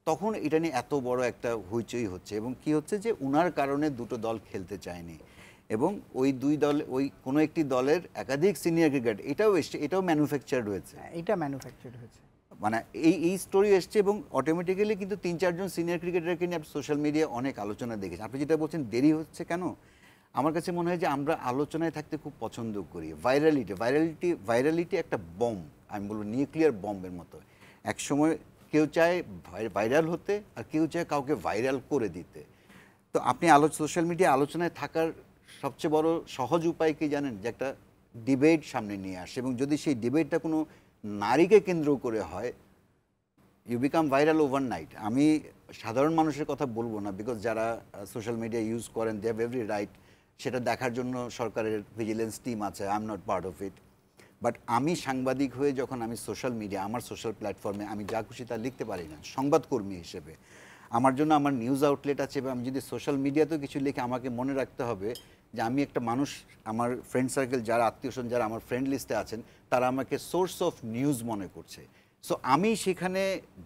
তখন এটা নিয়ে এত বড় একটা হইচই হচ্ছে। এবং কি হচ্ছে যে উনার কারণে দুটো দল খেলতে চায়নি। এবং ওই দুই দল ওই কোনো একটি দলের একাধিক সিনিয়র ক্রিকেট এটাও এসছে, এটাও ম্যানুফ্যাকচার্ড হয়েছে, এটা ম্যানুফ্যাকচার্ড হয়েছে। মানে এই স্টোরি এসছে এবং অটোমেটিক্যালি কিন্তু 3-4 জন সিনিয়র ক্রিকেটারকে নিয়ে সোশ্যাল মিডিয়ায় অনেক আলোচনা দেখেছি। আপনি যেটা বলছেন দেরি হচ্ছে কেন, আমার কাছে মনে হয় যে আমরা আলোচনায় থাকতে খুব পছন্দ করি। ভাইরালিটি একটা বম্ব, আমি বলবো নিউক্লিয়ার বম্বের মতো। একসময় কেউ চায় ভাইরাল হতে আর কেউ চায় কাউকে ভাইরাল করে দিতে। তো আপনি সোশ্যাল মিডিয়া আলোচনায় থাকার সবচেয়ে বড় সহজ উপায় কি জানেন, যে একটা ডিবেট সামনে নিয়ে আসে, এবং যদি সেই ডিবেটটা কোনো নারীকে কেন্দ্র করে হয়, ইউ বিকাম ভাইরাল ওভারনাইট। আমি সাধারণ মানুষের কথা বলবো না, বিকজ যারা সোশ্যাল মিডিয়া ইউজ করেন দে হ্যাভ এভরি রাইট, সেটা দেখার জন্য সরকারের ভিজিলেন্স টিম আছে, I am not part of it. But আমি সাংবাদিক হয়ে যখন আমি সোশ্যাল মিডিয়া, আমার সোশ্যাল প্ল্যাটফর্মে আমি যা খুশি তা লিখতে পারি না সংবাদকর্মী হিসেবে। আমার জন্য আমার নিউজ আউটলেট আছে, এবং আমি যদি সোশ্যাল মিডিয়াতেও কিছু লিখে আমাকে মনে রাখতে হবে যে আমি একটা মানুষ, আমার ফ্রেন্ড সার্কেল যারা আত্মীয়স্বজন যারা আমার ফ্রেন্ড লিস্টে আছেন তারা আমাকে সোর্স অফ নিউজ মনে করছে। সো আমি সেখানে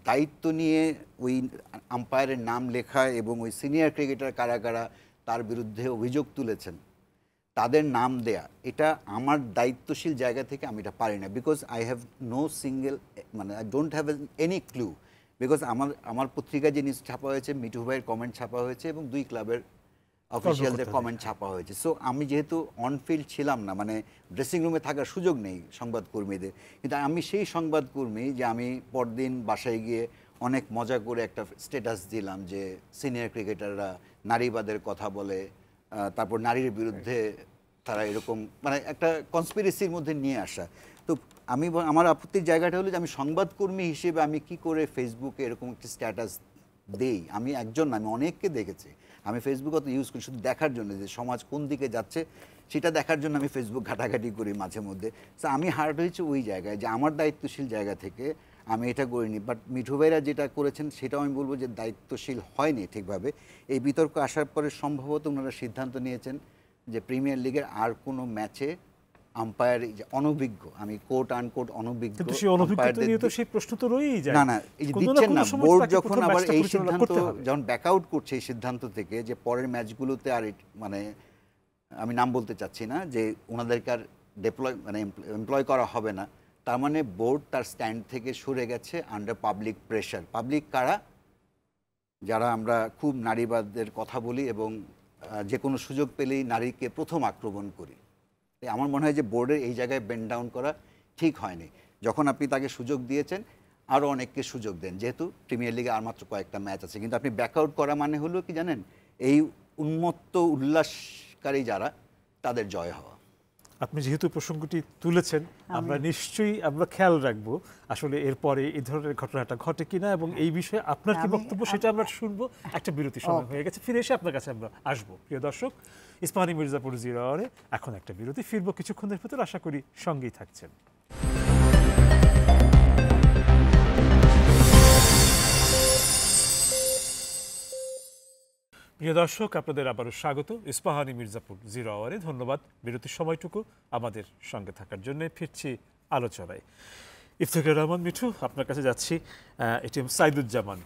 দায়িত্ব নিয়ে ওই আম্পায়ারের নাম লেখা এবং ওই সিনিয়র ক্রিকেটার কারা কারা তার বিরুদ্ধে অভিযোগ তুলেছেন তাদের নাম দেয়া, এটা আমার দায়িত্বশীল জায়গা থেকে আমি এটা পারি না, because I have no single, মানে I don't have any clue. Because আমার পত্রিকায় যে নিউজ ছাপা হয়েছে, মিঠু ভাইয়ের কমেন্ট ছাপা হয়েছে এবং 2 ক্লাবের অফিসিয়ালদের কমেন্ট ছাপা হয়েছে। সো আমি যেহেতু অনফিল্ড ছিলাম না, মানে ড্রেসিং রুমে থাকার সুযোগ নেই সংবাদকর্মীদের, কিন্তু আমি সেই সংবাদকর্মী যে আমি পরদিন বাসায় গিয়ে অনেক মজা করে একটা স্ট্যাটাস দিলাম যে সিনিয়র ক্রিকেটাররা নারীবাদের কথা বলে, তারপর নারীর বিরুদ্ধে তারা এরকম, মানে একটা কনস্পিরেসির মধ্যে নিয়ে আসা। তো আমার আপত্তির জায়গাটা হলো যে আমি সংবাদকর্মী হিসেবে আমি কি করে ফেসবুকে এরকম একটা স্ট্যাটাস দেই। আমি একজন না, আমি অনেককে দেখেছি। আমি ফেসবুক অত ইউজ করি শুধু দেখার জন্য যে সমাজ কোন দিকে যাচ্ছে সেটা দেখার জন্য আমি ফেসবুক ঘাটাঘাটি করি মাঝে মধ্যে। তো আমি হার্ট হয়েছে ওই জায়গায় যে আমার দায়িত্বশীল জায়গা থেকে আমি এটা করিনি। বাট মিঠু ভাইরা যেটা করেছেন সেটাও আমি বলবো যে দায়িত্বশীল হয়নি ঠিকভাবে। এই বিতর্ক আসার পরে সম্ভবত ওনারা সিদ্ধান্ত নিয়েছেন যে প্রিমিয়ার লিগের আর কোনো ম্যাচে আম্পায়ার অনভিজ্ঞ, আমি কোট আনকোট অনভিজ্ঞ, কিন্তু সেই অনভিজ্ঞতা নিয়ে তো সেই প্রশ্ন তো রয়েই যায়। না এই যে দিচ্ছেন না, বোর্ড যখন আবার এই সিদ্ধান্ত যখন ব্যাক আউট করছে এই সিদ্ধান্ত থেকে যে পরের ম্যাচগুলোতে আর মানে আমি নাম বলতে চাচ্ছি না যে ওনাদেরকে আর এমপ্লয় করা হবে না, তার মানে বোর্ড তার স্ট্যান্ড থেকে সরে গেছে আন্ডার পাবলিক প্রেশার। পাবলিক কারা? যারা আমরা খুব নারীবাদের কথা বলি এবং যে কোনো সুযোগ পেলেই নারীকে প্রথম আক্রমণ করি। আমার মনে হয় যে বোর্ডের এই জায়গায় বেন্ড ডাউন করা ঠিক হয়নি। যখন আপনি তাকে সুযোগ দিয়েছেন আরও অনেককে সুযোগ দেন, যেহেতু প্রিমিয়ার লিগে আর মাত্র কয়েকটা ম্যাচ আছে, কিন্তু আপনি ব্যাক আউট করা মানে হলো কি জানেন, এই উন্মত্ত উল্লাসকারী যারা তাদের জয় হওয়া। আপনি যেহেতু প্রসঙ্গটি তুলেছেন, আমরা নিশ্চয়ই আমরা খেয়াল রাখবো আসলে এরপরে এই ধরনের ঘটনাটা ঘটে কিনা, এবং এই বিষয়ে আপনার কি বক্তব্য সেটা আমরা শুনবো। একটা বিরতি সময় হয়ে গেছে, ফিরে এসে আপনার কাছে আমরা আসবো। প্রিয় দর্শক, ইস্পাহানী মির্জাপুর 0 আওয়ারে এখন একটা বিরতি, ফিরবো কিছুক্ষণের ভেতর, আশা করি সঙ্গেই থাকছেন। প্রিয় দর্শক, আপনাদের আবারও স্বাগত ইস্পাহানী মির্জাপুর 0 আওয়ারে। ধন্যবাদ বিরতির সময়টুকু আমাদের সঙ্গে থাকার জন্য। ফিরছি আলোচনায়। ইফতেখার রহমান মিঠু, আপনার কাছে যাচ্ছি। এটিএম সাইদুজ্জামান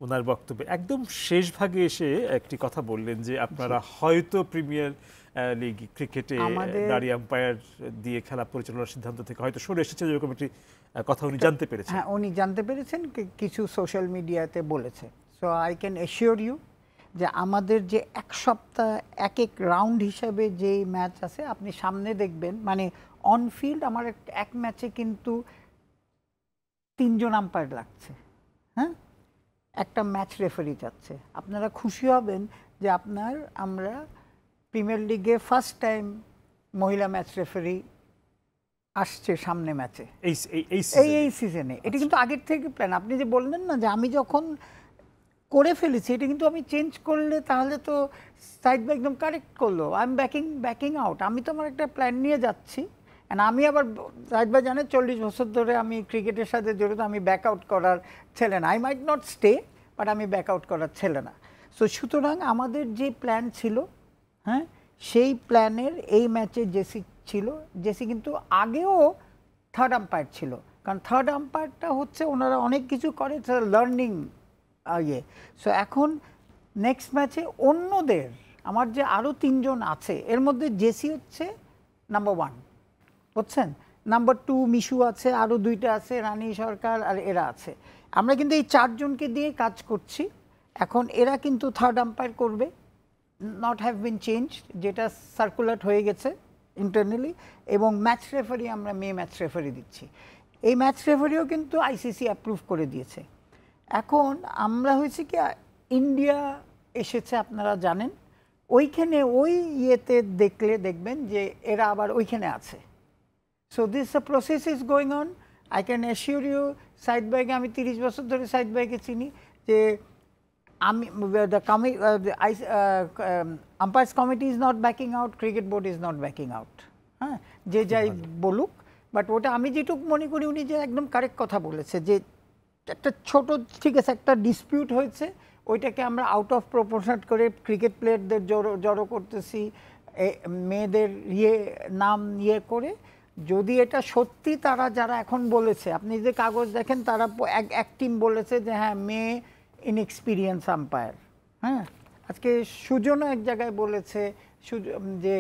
ওনার বক্তব্যে একদম শেষ ভাগে এসে একটি কথা বললেন যে আপনারা হয়তো প্রিমিয়ার লিগ ক্রিকেটে নারী আম্পায়ার দিয়ে খেলা পরিচালনার সিদ্ধান্ত থেকে হয়তো সরে এসেছে, এরকম একটি কথা উনি জানতে পেরেছেন। হ্যাঁ, উনি জানতে পেরেছেন, কিছু সোশ্যাল মিডিয়াতে বলেছে। So I can assure you যে আমাদের যে এক সপ্তাহ এক এক রাউন্ড হিসাবে যেই ম্যাচ আছে আপনি সামনে দেখবেন, মানে অনফিল্ড আমার এক ম্যাচে কিন্তু 3 জন আম্পায়ার লাগছে। হ্যাঁ, একটা ম্যাচ রেফারি যাচ্ছে। আপনারা খুশি হবেন যে আমরা প্রিমিয়ার লিগে ফার্স্ট টাইম মহিলা ম্যাচ রেফারি আসছে সামনে ম্যাচে এই সিজনে। এটা কিন্তু আগের থেকে প্ল্যান। আপনি যে বললেন না যে আমি যখন করে ফেলেছি, এটা কিন্তু আমি চেঞ্জ করলে তাহলে তো সাইড বাই একদম কারেক্ট করলো। I am backing out. আমি তো আমার একটা প্ল্যান নিয়ে যাচ্ছি। অ্যান্ড আমি আবার সাইড বাই জানে 40 বছর ধরে আমি ক্রিকেটের সাথে জড়িত, আমি ব্যাক আউট করার ছেলে না। I might not stay, but আমি ব্যাক আউট করার ছেলে না। সো সুতরাং আমাদের যে প্ল্যান ছিল, হ্যাঁ, সেই প্ল্যানের এই ম্যাচে জেসি ছিল। জেসি কিন্তু আগেও থার্ড আম্পায়ার ছিল, কারণ থার্ড আম্পায়ারটা হচ্ছে ওনারা অনেক কিছু করে, লার্নিং ইয়ে। সো এখন নেক্সট ম্যাচে অন্যদের আমার যে আরও 3 জন আছে এর মধ্যে জেসি হচ্ছে নাম্বার 1, বুঝছেন? নাম্বার 2 মিশু আছে, আরও 2টা আছে, রানী সরকার আর এরা আছে। আমরা কিন্তু এই 4 জনকে দিয়ে কাজ করছি। এখন এরা কিন্তু থার্ড আম্পায়ার করবে, নট হ্যাভ বিন চেঞ্জ, যেটা সার্কুলেট হয়ে গেছে ইন্টারনালি। এবং ম্যাচ রেফারি আমরা ম্যাচ রেফারি দিচ্ছি। এই ম্যাচ রেফারিও কিন্তু আইসিসি অ্যাপ্রুভ করে দিয়েছে। এখন আমরা হয়েছে কি, ইন্ডিয়া এসেছে আপনারা জানেন, ওইখানে ওই ইয়েতে দেখবেন যে এরা আবার ওইখানে আছে। So this process is going on. I can assure you, Saeed ভাইকে আমি 30 বছর ধরে সাইদ ভাইকে চিনি, যে আমি umpires committee is not backing out, cricket board is not backing out. হ্যাঁ, যে যাই বলুক, বাট ওটা আমি যেটুকু মনে করি উনি যে একদম কারেক্ট কথা বলেছে, যে একটা ছোট, ঠিক আছে, একটা ডিসপিউট হয়েছে, ওইটাকে আমরা আউট অফ প্রপোর্শন করে ক্রিকেট প্লেয়ারদের জড়ো করতেছি, মেয়েদের নাম করে। যদি এটা সত্যি তারা যারা এখন বলেছে, আপনি যে কাগজ দেখেন, তারা এক টিম বলেছে যে হ্যাঁ মেয়ে ইনএক্সপিরিয়েন্স আম্পায়ার। হ্যাঁ, আজকে সুজনও এক জায়গায় বলেছে যে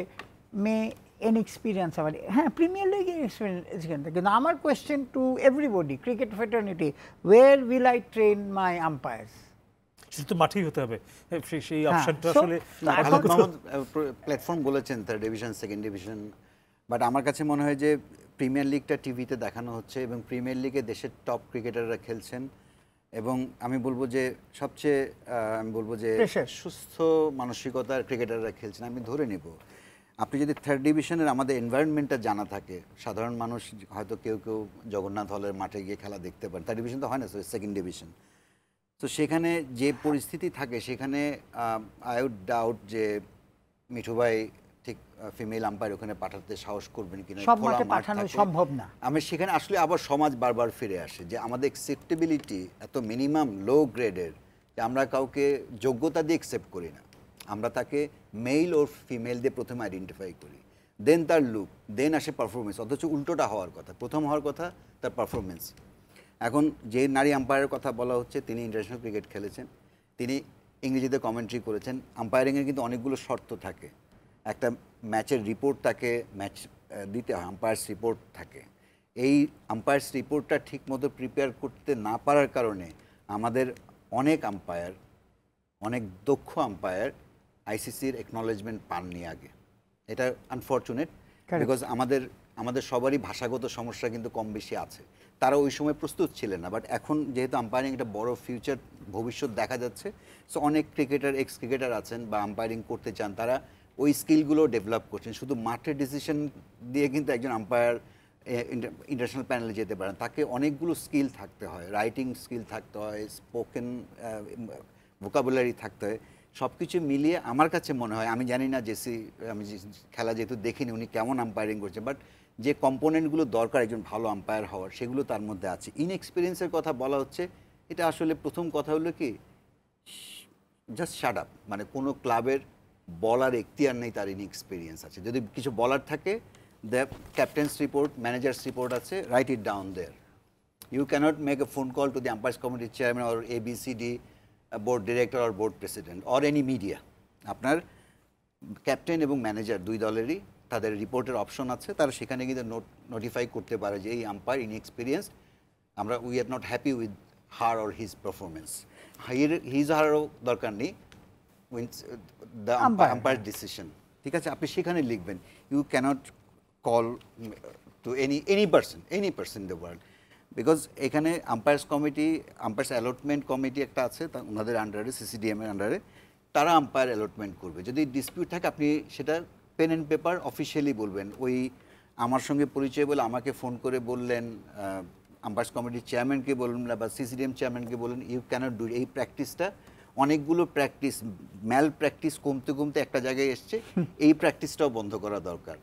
মেয়ে ইনএক্সপিরিয়েন্স আবার। হ্যাঁ, প্রিমিয়ার লিগ এক্সপিরিয়েন্স। কিন্তু আমার question to everybody, cricket fraternity, where will I train my umpires? শুধু মাঠেই হতে হবে, সেই অপশনটা আসলে প্ল্যাটফর্ম বলেছেন, third division, second division. But আমার কাছে মনে হয় যে প্রিমিয়ার লিগটা টিভিতে দেখানো হচ্ছে এবং প্রিমিয়ার লিগে দেশের টপ ক্রিকেটাররা খেলছেন। এবং আমি বলবো যে সবচেয়ে সুস্থ মানসিকতার ক্রিকেটাররা খেলছেন। আমি ধরে নেব, আপনি যদি থার্ড ডিভিশনের আমাদের এনভায়রনমেন্টটা জানা থাকে, সাধারণ মানুষ হয়তো কেউ জগন্নাথ হলের মাঠে গিয়ে খেলা দেখতে পারেন। থার্ড ডিভিশন তো হয় না, সেকেন্ড ডিভিশন। তো সেখানে যে পরিস্থিতি থাকে, সেখানে আই উড ডাউট যে মিঠু ভাই ঠিক ফিমেল আম্পায়ার ওখানে পাঠাতে সাহস করবেন কিনা। সব মাঠে পাঠানো সম্ভব না। আমি সেখানে আসলে আবার সমাজ বারবার ফিরে আসে যে আমাদের অ্যাকসেপ্টেবিলিটি এত মিনিমাম লো গ্রেডের, যে আমরা কাউকে যোগ্যতা দিয়ে অ্যাকসেপ্ট করি না। আমরা তাকে মেল ওর ফিমেল দিয়ে প্রথমে আইডেন্টিফাই করি, দেন তার লুক, দেন আসে পারফরমেন্স। অথচ উল্টোটা হওয়ার কথা, প্রথম হওয়ার কথা তার পারফরমেন্স। এখন যে নারী আম্পায়ারের কথা বলা হচ্ছে, তিনি ইন্টারন্যাশনাল ক্রিকেট খেলেছেন, তিনি ইংরেজিতে কমেন্ট্রি করেছেন। আম্পায়ারিংয়ের কিন্তু অনেকগুলো শর্ত থাকে। একটা ম্যাচের রিপোর্ট তাকে দিতে হয়, আম্পায়ার্স রিপোর্ট থাকে। এই আম্পায়ার্স রিপোর্টটা ঠিকমতো প্রিপেয়ার করতে না পারার কারণে আমাদের অনেক আম্পায়ার, অনেক দক্ষ আম্পায়ার আইসিসির একনলেজমেন্ট পাননি আগে। এটা আনফর্চুনেট, বিকজ আমাদের সবারই ভাষাগত সমস্যা কিন্তু কম বেশি আছে। তারা ওই সময় প্রস্তুত ছিলেন না। বাট এখন যেহেতু আম্পায়ারিং একটা বড় ফিউচার, ভবিষ্যৎ দেখা যাচ্ছে, সো অনেক ক্রিকেটার, এক্স ক্রিকেটার আছেন বা আম্পায়ারিং করতে চান, তারা ওই স্কিলগুলো ডেভেলপ করছেন। শুধু মাঠের ডিসিশন দিয়ে কিন্তু একজন আম্পায়ার ইন্টারন্যাশনাল প্যানেলে যেতে পারেন। তাকে অনেকগুলো স্কিল থাকতে হয়, রাইটিং স্কিল থাকতে হয়, স্পোকেন ভোকাবুলারি থাকতে হয়। সব কিছু মিলিয়ে আমার কাছে মনে হয়, আমি জানি না জেসি, আমি খেলা যেহেতু দেখিনি উনি কেমন আম্পায়ারিং করছে, বাট যে কম্পোনেন্টগুলো দরকার একজন ভালো আম্পায়ার হওয়ার, সেগুলো তার মধ্যে আছে। ইনএক্সপিরিয়েন্সের কথা বলা হচ্ছে, এটা আসলে প্রথম কথা হলো কি, জাস্ট শাট আপ। মানে কোনো ক্লাবের বলার এখতিয়ার নেই তার ইনএক্সপিরিয়েন্স আছে। যদি কিছু বলার থাকে, the captain's report, manager's report আছে, right it down there. You can't make a phone call to the umpires কমিটির chairman or ABCD board director or board president or any media. আপনার ক্যাপ্টেন এবং manager দুই দলেরই তাদের রিপোর্টের option আছে, তারা সেখানে কিন্তু নোটিফাই করতে পারে যে এই আম্পায়ার ইনএক্সপিরিয়েন্স, আমরা we are not happy with her or his performance. His হারও দরকার নেই, দ্য আম্পায়ার ডিসিশন। ঠিক আছে, আপনি সেখানে লিখবেন। You can't call to any person in the world, because এখানে umpires committee, umpires allotment committee একটা আছে, ওনাদের আন্ডারে, CCDM এর আন্ডারে, তারা আম্পায়ার অ্যালটমেন্ট করবে। যদি ডিসপিউট থাকে, আপনি সেটা পেন অ্যান্ড পেপার অফিসিয়ালি বলবেন। ওই আমার সঙ্গে পরিচয় বলে আমাকে ফোন করে বললেন, আম্পায়ার্স কমিটির চেয়ারম্যানকে বললেন বা CCDM চেয়ারম্যানকে বললেন, ইউ ক্যানট ডু। এই প্র্যাকটিসটা, অনেকগুলো প্র্যাকটিস, ম্যাল প্র্যাকটিস কমতে কমতে একটা জায়গায় এসছে, এই প্র্যাকটিসটাও বন্ধ করা দরকার।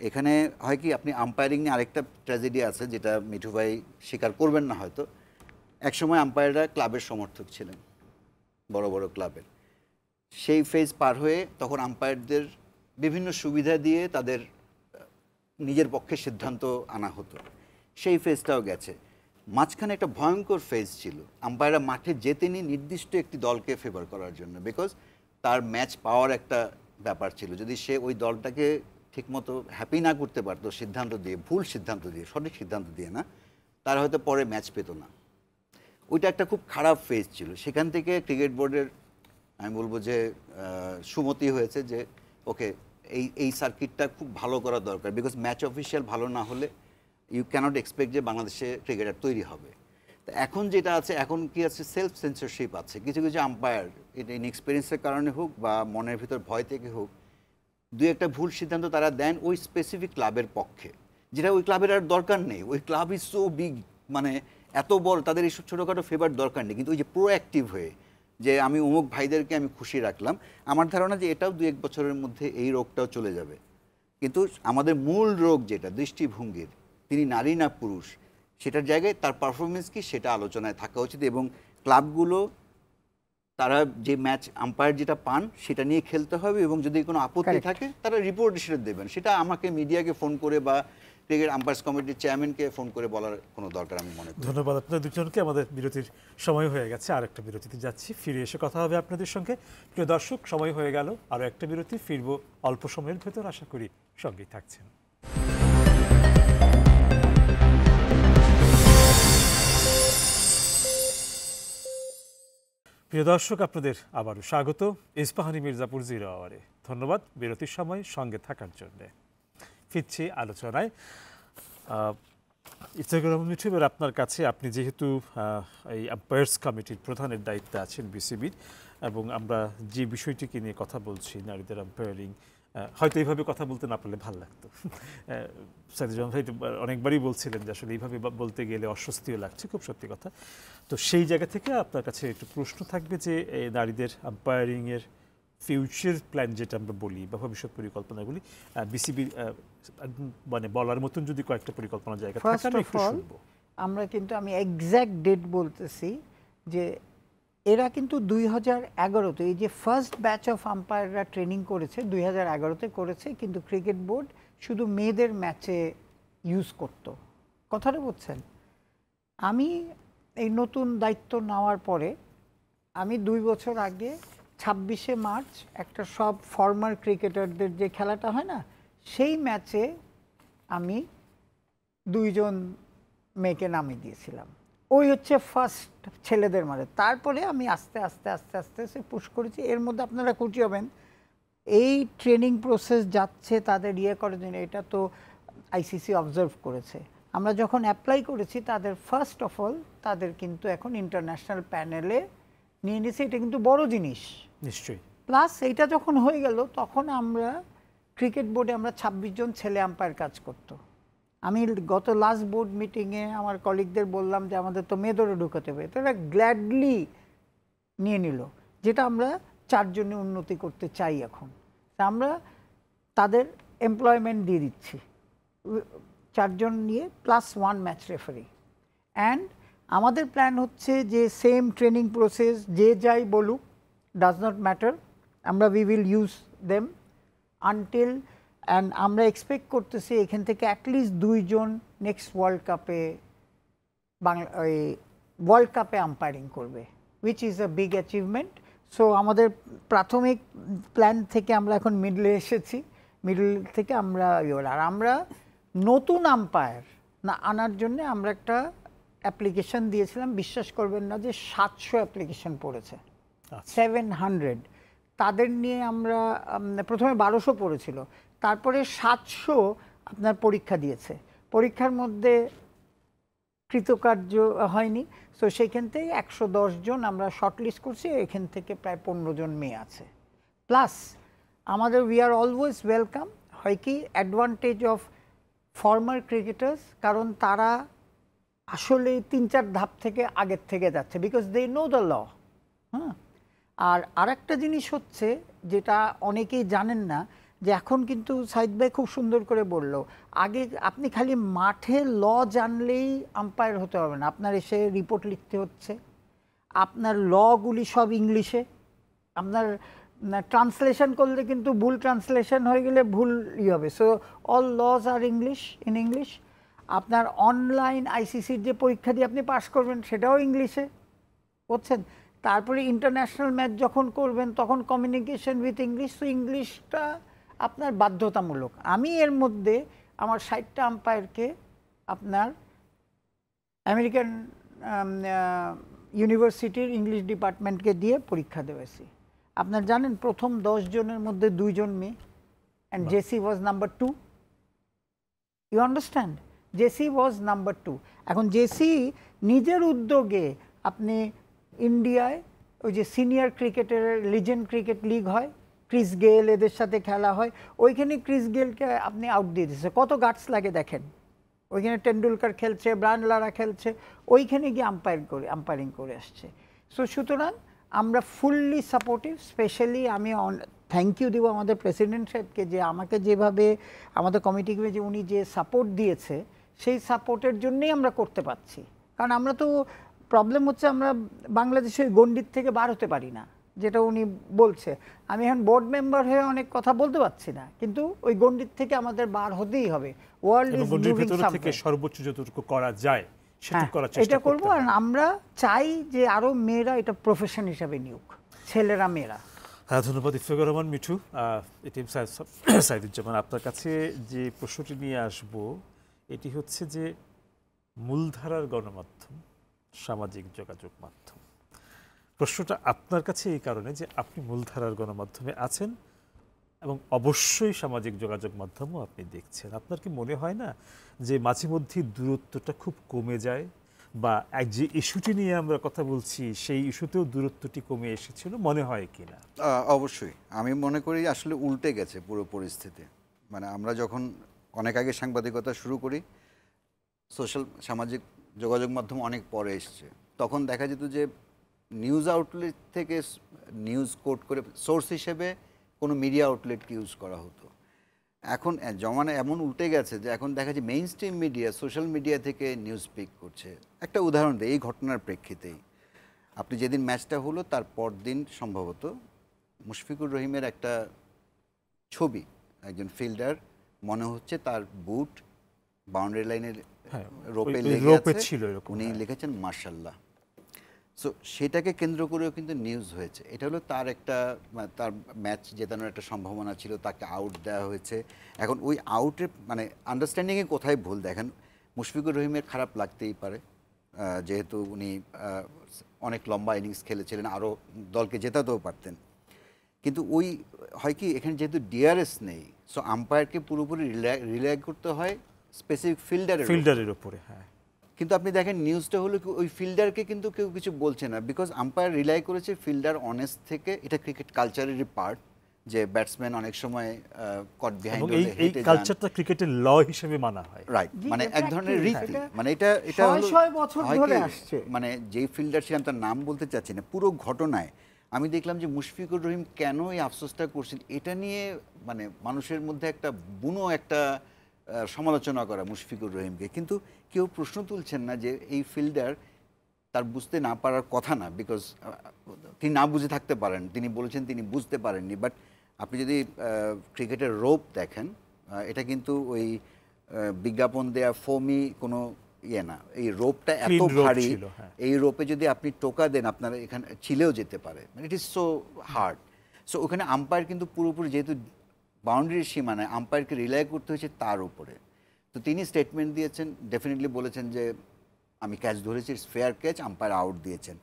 এখানে হয় কি, আপনি আম্পায়ারিং নিয়ে আরেকটা ট্র্যাজেডি আছে, যেটা মিঠু ভাই স্বীকার করবেন না হয়তো। একসময় আম্পায়াররা ক্লাবের সমর্থক ছিলেন, বড় বড় ক্লাবের। সেই ফেজ পার হয়ে তখন আম্পায়ারদের বিভিন্ন সুবিধা দিয়ে তাদের নিজের পক্ষে সিদ্ধান্ত আনা হতো, সেই ফেজটাও গেছে। মাঝখানে একটা ভয়ঙ্কর ফেজ ছিল, আম্পায়াররা মাঠে যেতেনি নির্দিষ্ট একটি দলকে ফেভার করার জন্য, বিকজ তার ম্যাচ পাওয়ার একটা ব্যাপার ছিল। যদি সে ওই দলটাকে ঠিকমতো হ্যাপি না করতে পারতো সিদ্ধান্ত দিয়ে, ভুল সিদ্ধান্ত দিয়ে, সঠিক সিদ্ধান্ত দিয়ে না, তারা হয়তো পরে ম্যাচ পেত না। ওইটা একটা খুব খারাপ ফেজ ছিল। সেখান থেকে ক্রিকেট বোর্ডের আমি বলবো যে সুমতি হয়েছে যে ওকে এই সার্কিটটা খুব ভালো করা দরকার, বিকজ ম্যাচ অফিসিয়াল ভালো না হলে ইউ ক্যানট এক্সপেক্ট যে বাংলাদেশে ক্রিকেটার তৈরি হবে। তো এখন যেটা আছে, এখন কি আছে, সেলফ সেন্সরশিপ আছে। কিছু কিছু আম্পায়ার এটা ইনএক্সপিরিয়েন্সের কারণে হোক বা মনের ভিতর ভয় থেকে হোক, দুই একটা ভুল সিদ্ধান্ত তারা দেন ওই স্পেসিফিক ক্লাবের পক্ষে, যেটা ওই ক্লাবের আর দরকার নেই। ওই ক্লাব ইজ সো বিগ, মানে এত বড়, তাদের এইসব ছোটোখাটো ফেভার দরকার নেই। কিন্তু ওই যে প্রোঅ্যাক্টিভ হয়ে যে আমি অমুক ভাইদেরকে আমি খুশি রাখলাম, আমার ধারণা যে এটাও 2-1 বছরের মধ্যে এই রোগটাও চলে যাবে। কিন্তু আমাদের মূল রোগ যেটা দৃষ্টিভঙ্গির, তিনি নারী না পুরুষ, সেটার জায়গায় তার পারফরমেন্স কি সেটা আলোচনায় থাকা উচিত। এবং ক্লাবগুলো তারা যে ম্যাচ আম্পায়ার যেটা পান সেটা নিয়ে খেলতে হবে, এবং যদি কোনো আপত্তি থাকে তারা রিপোর্ট সেটা দেবেন। সেটা আমাকে মিডিয়াকে ফোন করে বা ক্রিকেট আম্পায়ার্স কমিটির চেয়ারম্যানকে ফোন করে বলার কোনো দরকার আমি মনে করি। ধন্যবাদ আপনাদের দুজনকে। আমাদের বিরতির সময় হয়ে গেছে, আর একটা বিরতিতে যাচ্ছি, ফিরে এসে কথা হবে আপনাদের সঙ্গে। প্রিয় দর্শক, সময় হয়ে গেল আরও একটা বিরতি, ফিরবো অল্প সময়ের ভেতর, আশা করি সঙ্গেই থাকছেন। প্রিয় দর্শক, আপনাদের আবারও স্বাগত ইস্পাহানি মির্জাপুর জিরো আওয়ারে। ধন্যবাদ বিরতির সময় সঙ্গে থাকার জন্যে। ফিরছি আলোচনায়। ইফতেখার রহমান মিঠু, এবার আপনার কাছে, আপনি যেহেতু এই আম্পায়ার্স কমিটির প্রধানের দায়িত্বে আছেন বিসিবির, এবং আমরা যে বিষয়টিকে নিয়ে কথা বলছি, নারীদের আম্পায়ারিং, হয়তো এইভাবে কথা বলতে না পারলে ভালো লাগতো। সাইদুজ্জামান ভাই অনেকবারই বলছিলেন যে আসলে এইভাবে বলতে গেলে অস্বস্তিও লাগছে, খুব সত্যি কথা। তো সেই জায়গা থেকে আপনার কাছে একটু প্রশ্ন থাকবে যে নারীদের আম্পায়ারিংয়ের ফিউচার প্ল্যান যেটা আমরা বলি বা ভবিষ্যৎ পরিকল্পনাগুলি, বিসিবি মানে বলার মতন যদি কয়েকটা পরিকল্পনা জায়গা থাকে আমি একটু শুনবো। আমরা কিন্তু, আমি এক্স্যাক্ট ডেট বলতেছি, যে এরা কিন্তু 2011-তে এই যে ফার্স্ট ব্যাচ অফ আম্পায়াররা ট্রেনিং করেছে 2011-তে করেছে, কিন্তু ক্রিকেট বোর্ড শুধু মেয়েদের ম্যাচে ইউজ করত। কথাটা বলছেন। আমি এই নতুন দায়িত্ব নেওয়ার পরে আমি 2 বছর আগে 26শে মার্চ একটা সব ফর্মার ক্রিকেটারদের যে খেলাটা হয় না, সেই ম্যাচে আমি 2 জন মেয়েকে নামিয়ে দিয়েছিলাম। ওই হচ্ছে ফার্স্ট ছেলেদের মাঝে। তারপরে আমি আস্তে আস্তে আস্তে আস্তে আস্তে পুশ করেছি। এর মধ্যে আপনারা খুশি হবেন, এই ট্রেনিং প্রসেস যাচ্ছে তাদের ইয়ে করার জন্য, এটা তো আইসিসি অবজার্ভ করেছে। আমরা যখন অ্যাপ্লাই করেছি তাদের ফার্স্ট অফ অল তাদের কিন্তু এখন ইন্টারন্যাশনাল প্যানেলে নিয়ে নিয়েছে। এটা কিন্তু বড় জিনিস নিশ্চয়ই। প্লাস এইটা যখন হয়ে গেল, তখন আমরা ক্রিকেট বোর্ডে আমরা 26 জন ছেলে আম্পায়ার কাজ করতো। আমি গত লাস্ট বোর্ড মিটিংয়ে আমার কলিগদের বললাম যে আমাদের তো মেয়েদেরও ঢুকাতে হবে, তো এরা গ্ল্যাডলি নিয়ে নিল, যেটা আমরা 4 জনে উন্নতি করতে চাই এখন। তা আমরা তাদের এমপ্লয়মেন্ট দিয়ে দিচ্ছি 4 জন নিয়ে, প্লাস 1 ম্যাচ রেফারি। অ্যান্ড আমাদের প্ল্যান হচ্ছে যে সেম ট্রেনিং প্রসেস, যে যাই বলুক, ডাজ নট ম্যাটার, আমরা we will use them until, and আমরা এক্সপেক্ট করতেছি এখান থেকে অ্যাটলিস্ট 2 জন নেক্সট ওয়ার্ল্ড কাপে ওয়ার্ল্ড কাপে আম্পায়ারিং করবে, which is a big achievement. So আমাদের প্রাথমিক প্ল্যান থেকে আমরা এখন মিডলে এসেছি, মিডল থেকে আমরা আর আমরা নতুন আম্পায়ার না আনার জন্য আমরা একটা অ্যাপ্লিকেশন দিয়েছিলাম। বিশ্বাস করবেন না যে 700 অ্যাপ্লিকেশন পড়েছে, 700। তাদের নিয়ে আমরা প্রথমে 1200 পড়েছিল, তারপরে 700 আপনার পরীক্ষা দিয়েছে। পরীক্ষার মধ্যে কৃতকার্য হয়নি, সো সেইখান থেকে 110 জন আমরা শর্টলিস্ট করছি। এখান থেকে প্রায় 15 জন মেয়ে আছে। প্লাস আমাদের উই আর অলওয়েজ ওয়েলকাম। হয় কি অ্যাডভান্টেজ অফ ফর্মার ক্রিকেটার্স, কারণ তারা আসলে 3-4 ধাপ থেকে আগের থেকে যাচ্ছে, because they know the law. হ্যাঁ, আর আরেকটা জিনিস হচ্ছে যেটা অনেকেই জানেন না, যে এখন কিন্তু সাইদ ভাই খুব সুন্দর করে বলল, আগে আপনি খালি মাঠে ল জানলেই আম্পায়ার হতে হবে না, আপনার এসে রিপোর্ট লিখতে হচ্ছে, আপনার লগুলি সব ইংলিশে, আপনার ট্রান্সলেশন করলে কিন্তু ভুল ট্রান্সলেশন হয়ে গেলে ভুল হবে। So all laws are English, in English. আপনার অনলাইন আইসিসির যে পরীক্ষা দিয়ে আপনি পাস করবেন সেটাও ইংলিশে, বুঝছেন। তারপরে ইন্টারন্যাশনাল ম্যাচ যখন করবেন তখন কমিউনিকেশন উইথ ইংলিশ, তো ইংলিশটা আপনার বাধ্যতামূলক। আমি এর মধ্যে আমার 60টা আম্পায়ারকে আপনার আমেরিকান ইউনিভার্সিটির ইংলিশ ডিপার্টমেন্টকে দিয়ে পরীক্ষা দেওয়াছি। আপনার জানেন প্রথম 10 জনের মধ্যে 2 জন মেয়ে, and Jesy was number 2। You understand? Jesy was number 2। এখন জেসি নিজের উদ্যোগে আপনি ইন্ডিয়ায় ওই যে সিনিয়র ক্রিকেটের লিজেন্ড ক্রিকেট লিগ হয়, ক্রিস গেল এদের সাথে খেলা হয়, ওইখানে ক্রিস গেলকে আপনি আউট দিয়ে দিচ্ছে। কত গাটস লাগে দেখেন। ওইখানে টেন্ডুলকার খেলছে, ব্রায়ান লারা খেলছে, ওইখানে গিয়ে আম্পায়ারিং করে আসছে। সো সুতরাং আমরা ফুললি সাপোর্টিভ। স্পেশালি আমি থ্যাংক ইউ দিব আমাদের প্রেসিডেন্ট সাহেবকে, যে আমাকে যেভাবে আমাদের কমিটিকে যে উনি যে সাপোর্ট দিয়েছে, সেই সাপোর্টের জন্যই আমরা করতে পারছি। কারণ আমরা তো প্রবলেম হচ্ছে আমরা বাংলাদেশের গণ্ডির থেকে বার হতে পারি না, যেটা উনি বলছে। আমি এখন বোর্ড মেম্বার হয়ে অনেক কথা বলতে পারছি না, কিন্তু ওই গণ্ডির থেকে আমাদের বার হতেই হবে। World is moving somewhere. থেকে সর্বোচ্চ যতটুকু করা যায় সেটা করার চেষ্টা এটা করব। আর আমরা চাই যে আরো মেয়েরা এটা প্রফেশন হিসেবে নিউক, ছেলেরা মেয়েরা। ধন্যবাদ ইফতেখার রহমান মিঠু। এটিএম সাইদুজ্জামান, আপনার কাছে যে প্রশ্নটি নিয়ে আসব এটি হচ্ছে যে মূলধারার গণমাধ্যম, সামাজিক যোগাযোগ মাধ্যম। প্রশ্নটা আপনার কাছে এই কারণে যে আপনি মূলধারার গণমাধ্যমে আছেন এবং অবশ্যই সামাজিক যোগাযোগ মাধ্যমও আপনি দেখছেন। আপনার কি মনে হয় না যে মাঝে মধ্যে দূরত্বটা খুব কমে যায়, বা এক যে ইস্যুটি নিয়ে আমরা কথা বলছি সেই ইস্যুতেও দূরত্বটি কমে এসেছিল, মনে হয় কি না? অবশ্যই আমি মনে করি আসলে উল্টে গেছে পুরো পরিস্থিতি। মানে আমরা যখন অনেক আগে সাংবাদিকতা শুরু করি, সামাজিক যোগাযোগ মাধ্যম অনেক পরে এসছে, তখন দেখা যেত যে নিউজ আউটলেট থেকে নিউজ কোট করে সোর্স হিসেবে কোনো মিডিয়া আউটলেটকে ইউজ করা হতো। এখন জমানা এমন উল্টে গেছে যে এখন দেখা যায় main stream media social media থেকে নিউজ পিক করছে। একটা উদাহরণ দিই এই ঘটনার প্রেক্ষিতেই। আপনি যেদিন ম্যাচটা হলো তার পরদিন সম্ভবত মুশফিকুর রহিমের একটা ছবি, একজন ফিল্ডার মনে হচ্ছে তার বুট বাউন্ডারি লাইনের রোপে লেগে আছে, উনি লিখেছেন মাশাআল্লাহ। সো সেটাকে কেন্দ্র করেও কিন্তু নিউজ হয়েছে। এটা হলো তার একটা, তার ম্যাচ জেতানোর একটা সম্ভাবনা ছিল, তাকে আউট দেওয়া হয়েছে। এখন ওই আউটের মানে আন্ডারস্ট্যান্ডিংয়ে কোথায় ভুল দেখেন, মুশফিকুর রহিমের খারাপ লাগতেই পারে, যেহেতু উনি অনেক লম্বা ইনিংস খেলেছিলেন, আরও দলকে জেতাতেও পারতেন। কিন্তু ওই হয় কি, এখানে যেহেতু ডিআরএস নেই, সো আম্পায়ারকে পুরোপুরি রিলাই করতে হয় স্পেসিফিক ফিল্ডারের উপরে। হ্যাঁ, কিন্তু আপনি দেখেন নিউজটা হলো কি ওই ফিল্ডারকে কিন্তু কেউ কিছু বলছে না, বিকজ আম্পায়ার রিলাই করেছে ফিল্ডার অনেস্ট থেকে। এটা ক্রিকেট কালচারেরই পার্ট যে ব্যাটসম্যান অনেক সময় কট বিহাইন্ড হলে এই কালচারটা ক্রিকেটের ল হিসেবে মানা হয়, রাইট? মানে এক ধরনের রীতি, মানে এটা হলো 6 বছর ধরে আসছে। মানে যেই ফিল্ডার ছিলাম তার নাম বলতে চাচ্ছি না, পুরো ঘটনায় আমি দেখলাম যে মুশফিকুর রহিম কেন এই আফসোসটা করছেন, এটা নিয়ে মানে মানুষের মধ্যে একটা বুনো একটা সমালোচনা করা মুশফিকুর রহিমকে। কিন্তু কেউ প্রশ্ন তুলছেন না যে এই ফিল্ডার তার বুঝতে না পারার কথা না, বিকজ তিনি না বুঝে থাকতে পারেন, তিনি বলেছেন তিনি বুঝতে পারেননি। বাট আপনি যদি ক্রিকেটের রোপ দেখেন, এটা কিন্তু ওই বিজ্ঞাপন দেয়া ফোমি কোনো ইয়ে না, এই রোপটা এত ভারী, এই রোপে যদি আপনি টোকা দেন আপনার এখানে ছিলেও যেতে পারে, মানে it is so hard. So ওখানে আম্পায়ার কিন্তু পুরোপুরি যেহেতু বাউন্ডারির সীমানায়, আম্পায়ারকে রিলাই করতে হয়েছে তার উপরে। তো তিনি স্টেটমেন্ট দিয়েছেন, ডেফিনেটলি বলেছেন যে আমি ক্যাচ ধরেছি, it's fair catch, umpire out দিয়েছেন।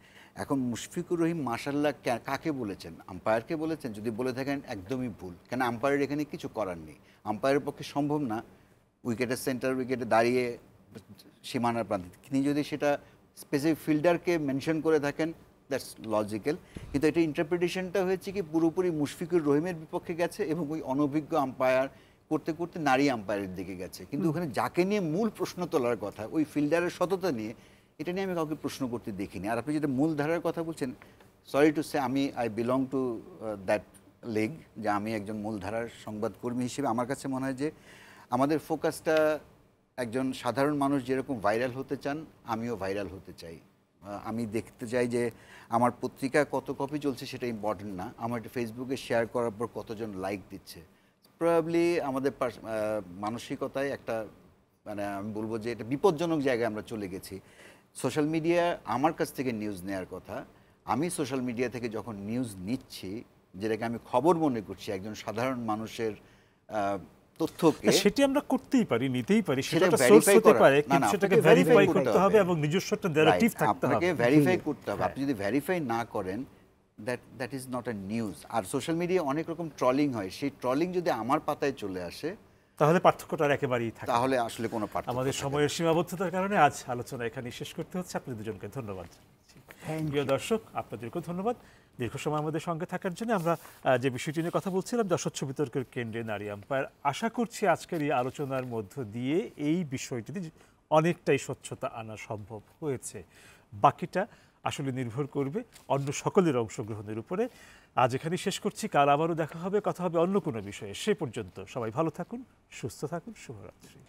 এখন মুশফিকুর রহিম মাশাআল্লাহ কাকে বলেছেন? আম্পায়ারকে বলেছেন? যদি বলে থাকেন একদমই ভুল, কেন আম্পায়ারের এখানে কিছু করার নেই। আম্পায়ারের পক্ষে সম্ভব না উইকেটের সেন্টার উইকেটে দাঁড়িয়ে সীমানার প্রান্তে, তিনি যদি সেটা স্পেসিফিক ফিল্ডারকে মেনশন করে থাকেন দ্যাটস লজিক্যাল। কিন্তু এটা ইন্টারপ্রিটেশনটা হয়েছে কি পুরোপুরি মুশফিকুর রহিমের বিপক্ষে গেছে এবং ওই অনভিজ্ঞ আম্পায়ার করতে করতে নারী আম্পায়ারের দিকে গেছে। কিন্তু ওখানে যাকে নিয়ে মূল প্রশ্ন তোলার কথা, ওই ফিল্ডারের সততা নিয়ে, এটা নিয়ে আমি কাউকে প্রশ্ন করতে দেখিনি। আর আপনি যেটা মূল ধারার কথা বলছেন, sorry to say I belong to that league, যে আমি একজন মূলধারার সংবাদকর্মী হিসেবে আমার কাছে মনে হয় যে আমাদের ফোকাসটা একজন সাধারণ মানুষ যেরকম ভাইরাল হতে চান, আমিও ভাইরাল হতে চাই। আমি দেখতে চাই যে আমার পত্রিকা কত কপি চলছে সেটা ইম্পর্টেন্ট না, আমার ফেসবুকে শেয়ার করার পর কতজন লাইক দিচ্ছে। প্রবাবলি আমাদের মানসিকতায় একটা, মানে আমি বলবো যে এটা বিপজ্জনক জায়গায় আমরা চলে গেছি। সোশ্যাল মিডিয়া আমার কাছ থেকে নিউজ নেওয়ার কথা, আমি সোশ্যাল মিডিয়া থেকে যখন নিউজ নিচ্ছি, যেটাকে আমি খবর মনে করছি, একজন সাধারণ মানুষের তথ্যকে, সেটি আমরা করতেই পারি, নিতেই পারি, সেটা সেটা সোর্স verify হতে করা- পারে, না, কিন্তু না, সেটাকে আপনাকে ভেরিফাই verify করতে করতে হবে হবে। এবং নিজস্ব একটা ন্যারেটিভ Right, থাকতে আপনাকে হবে। ভেরিফাই করতে হবে। হ্যাঁ। আপনি যদি ভেরিফাই না করেন, that that is not a news. আর সোশ্যাল মিডিয়ায় অনেক রকম ট্রলিং হয়, সেই ট্রলিং যদি আমার পাতায় চলে আসে, তাহলে পার্থক্যটা আর একেবারেই থাকে না। তাহলে আসলে কোনো পার্থক্য আমাদের থাকে না। সময়ের সীমাবদ্ধতার কারণে আজ আলোচনা এখানে শেষ করতে হচ্ছে। আপনাদের দুজনকে ধন্যবাদ জানাচ্ছি। Thank প্রিয় দর্শক, আপনাদেরকেও ধন্যবাদ দীর্ঘ সময় আমাদের সঙ্গে থাকার জন্য। আমরা যে বিষয়টি নিয়ে কথা বলছিলাম, যশস্ব বিতর্কের কেন্দ্রে নারী আম্পায়ার, আশা করছি আজকের এই আলোচনার মধ্য দিয়ে এই বিষয়টিতে অনেকটাই স্বচ্ছতা আনা সম্ভব হয়েছে। বাকিটা আসলে নির্ভর করবে অন্য সকলের অংশগ্রহণের উপরে। আজ এখানে শেষ করছি, কাল আবারও দেখা হবে, কথা হবে অন্য কোনো বিষয়ে। সে পর্যন্ত সবাই ভালো থাকুন, সুস্থ থাকুন, শুভরাত্রি।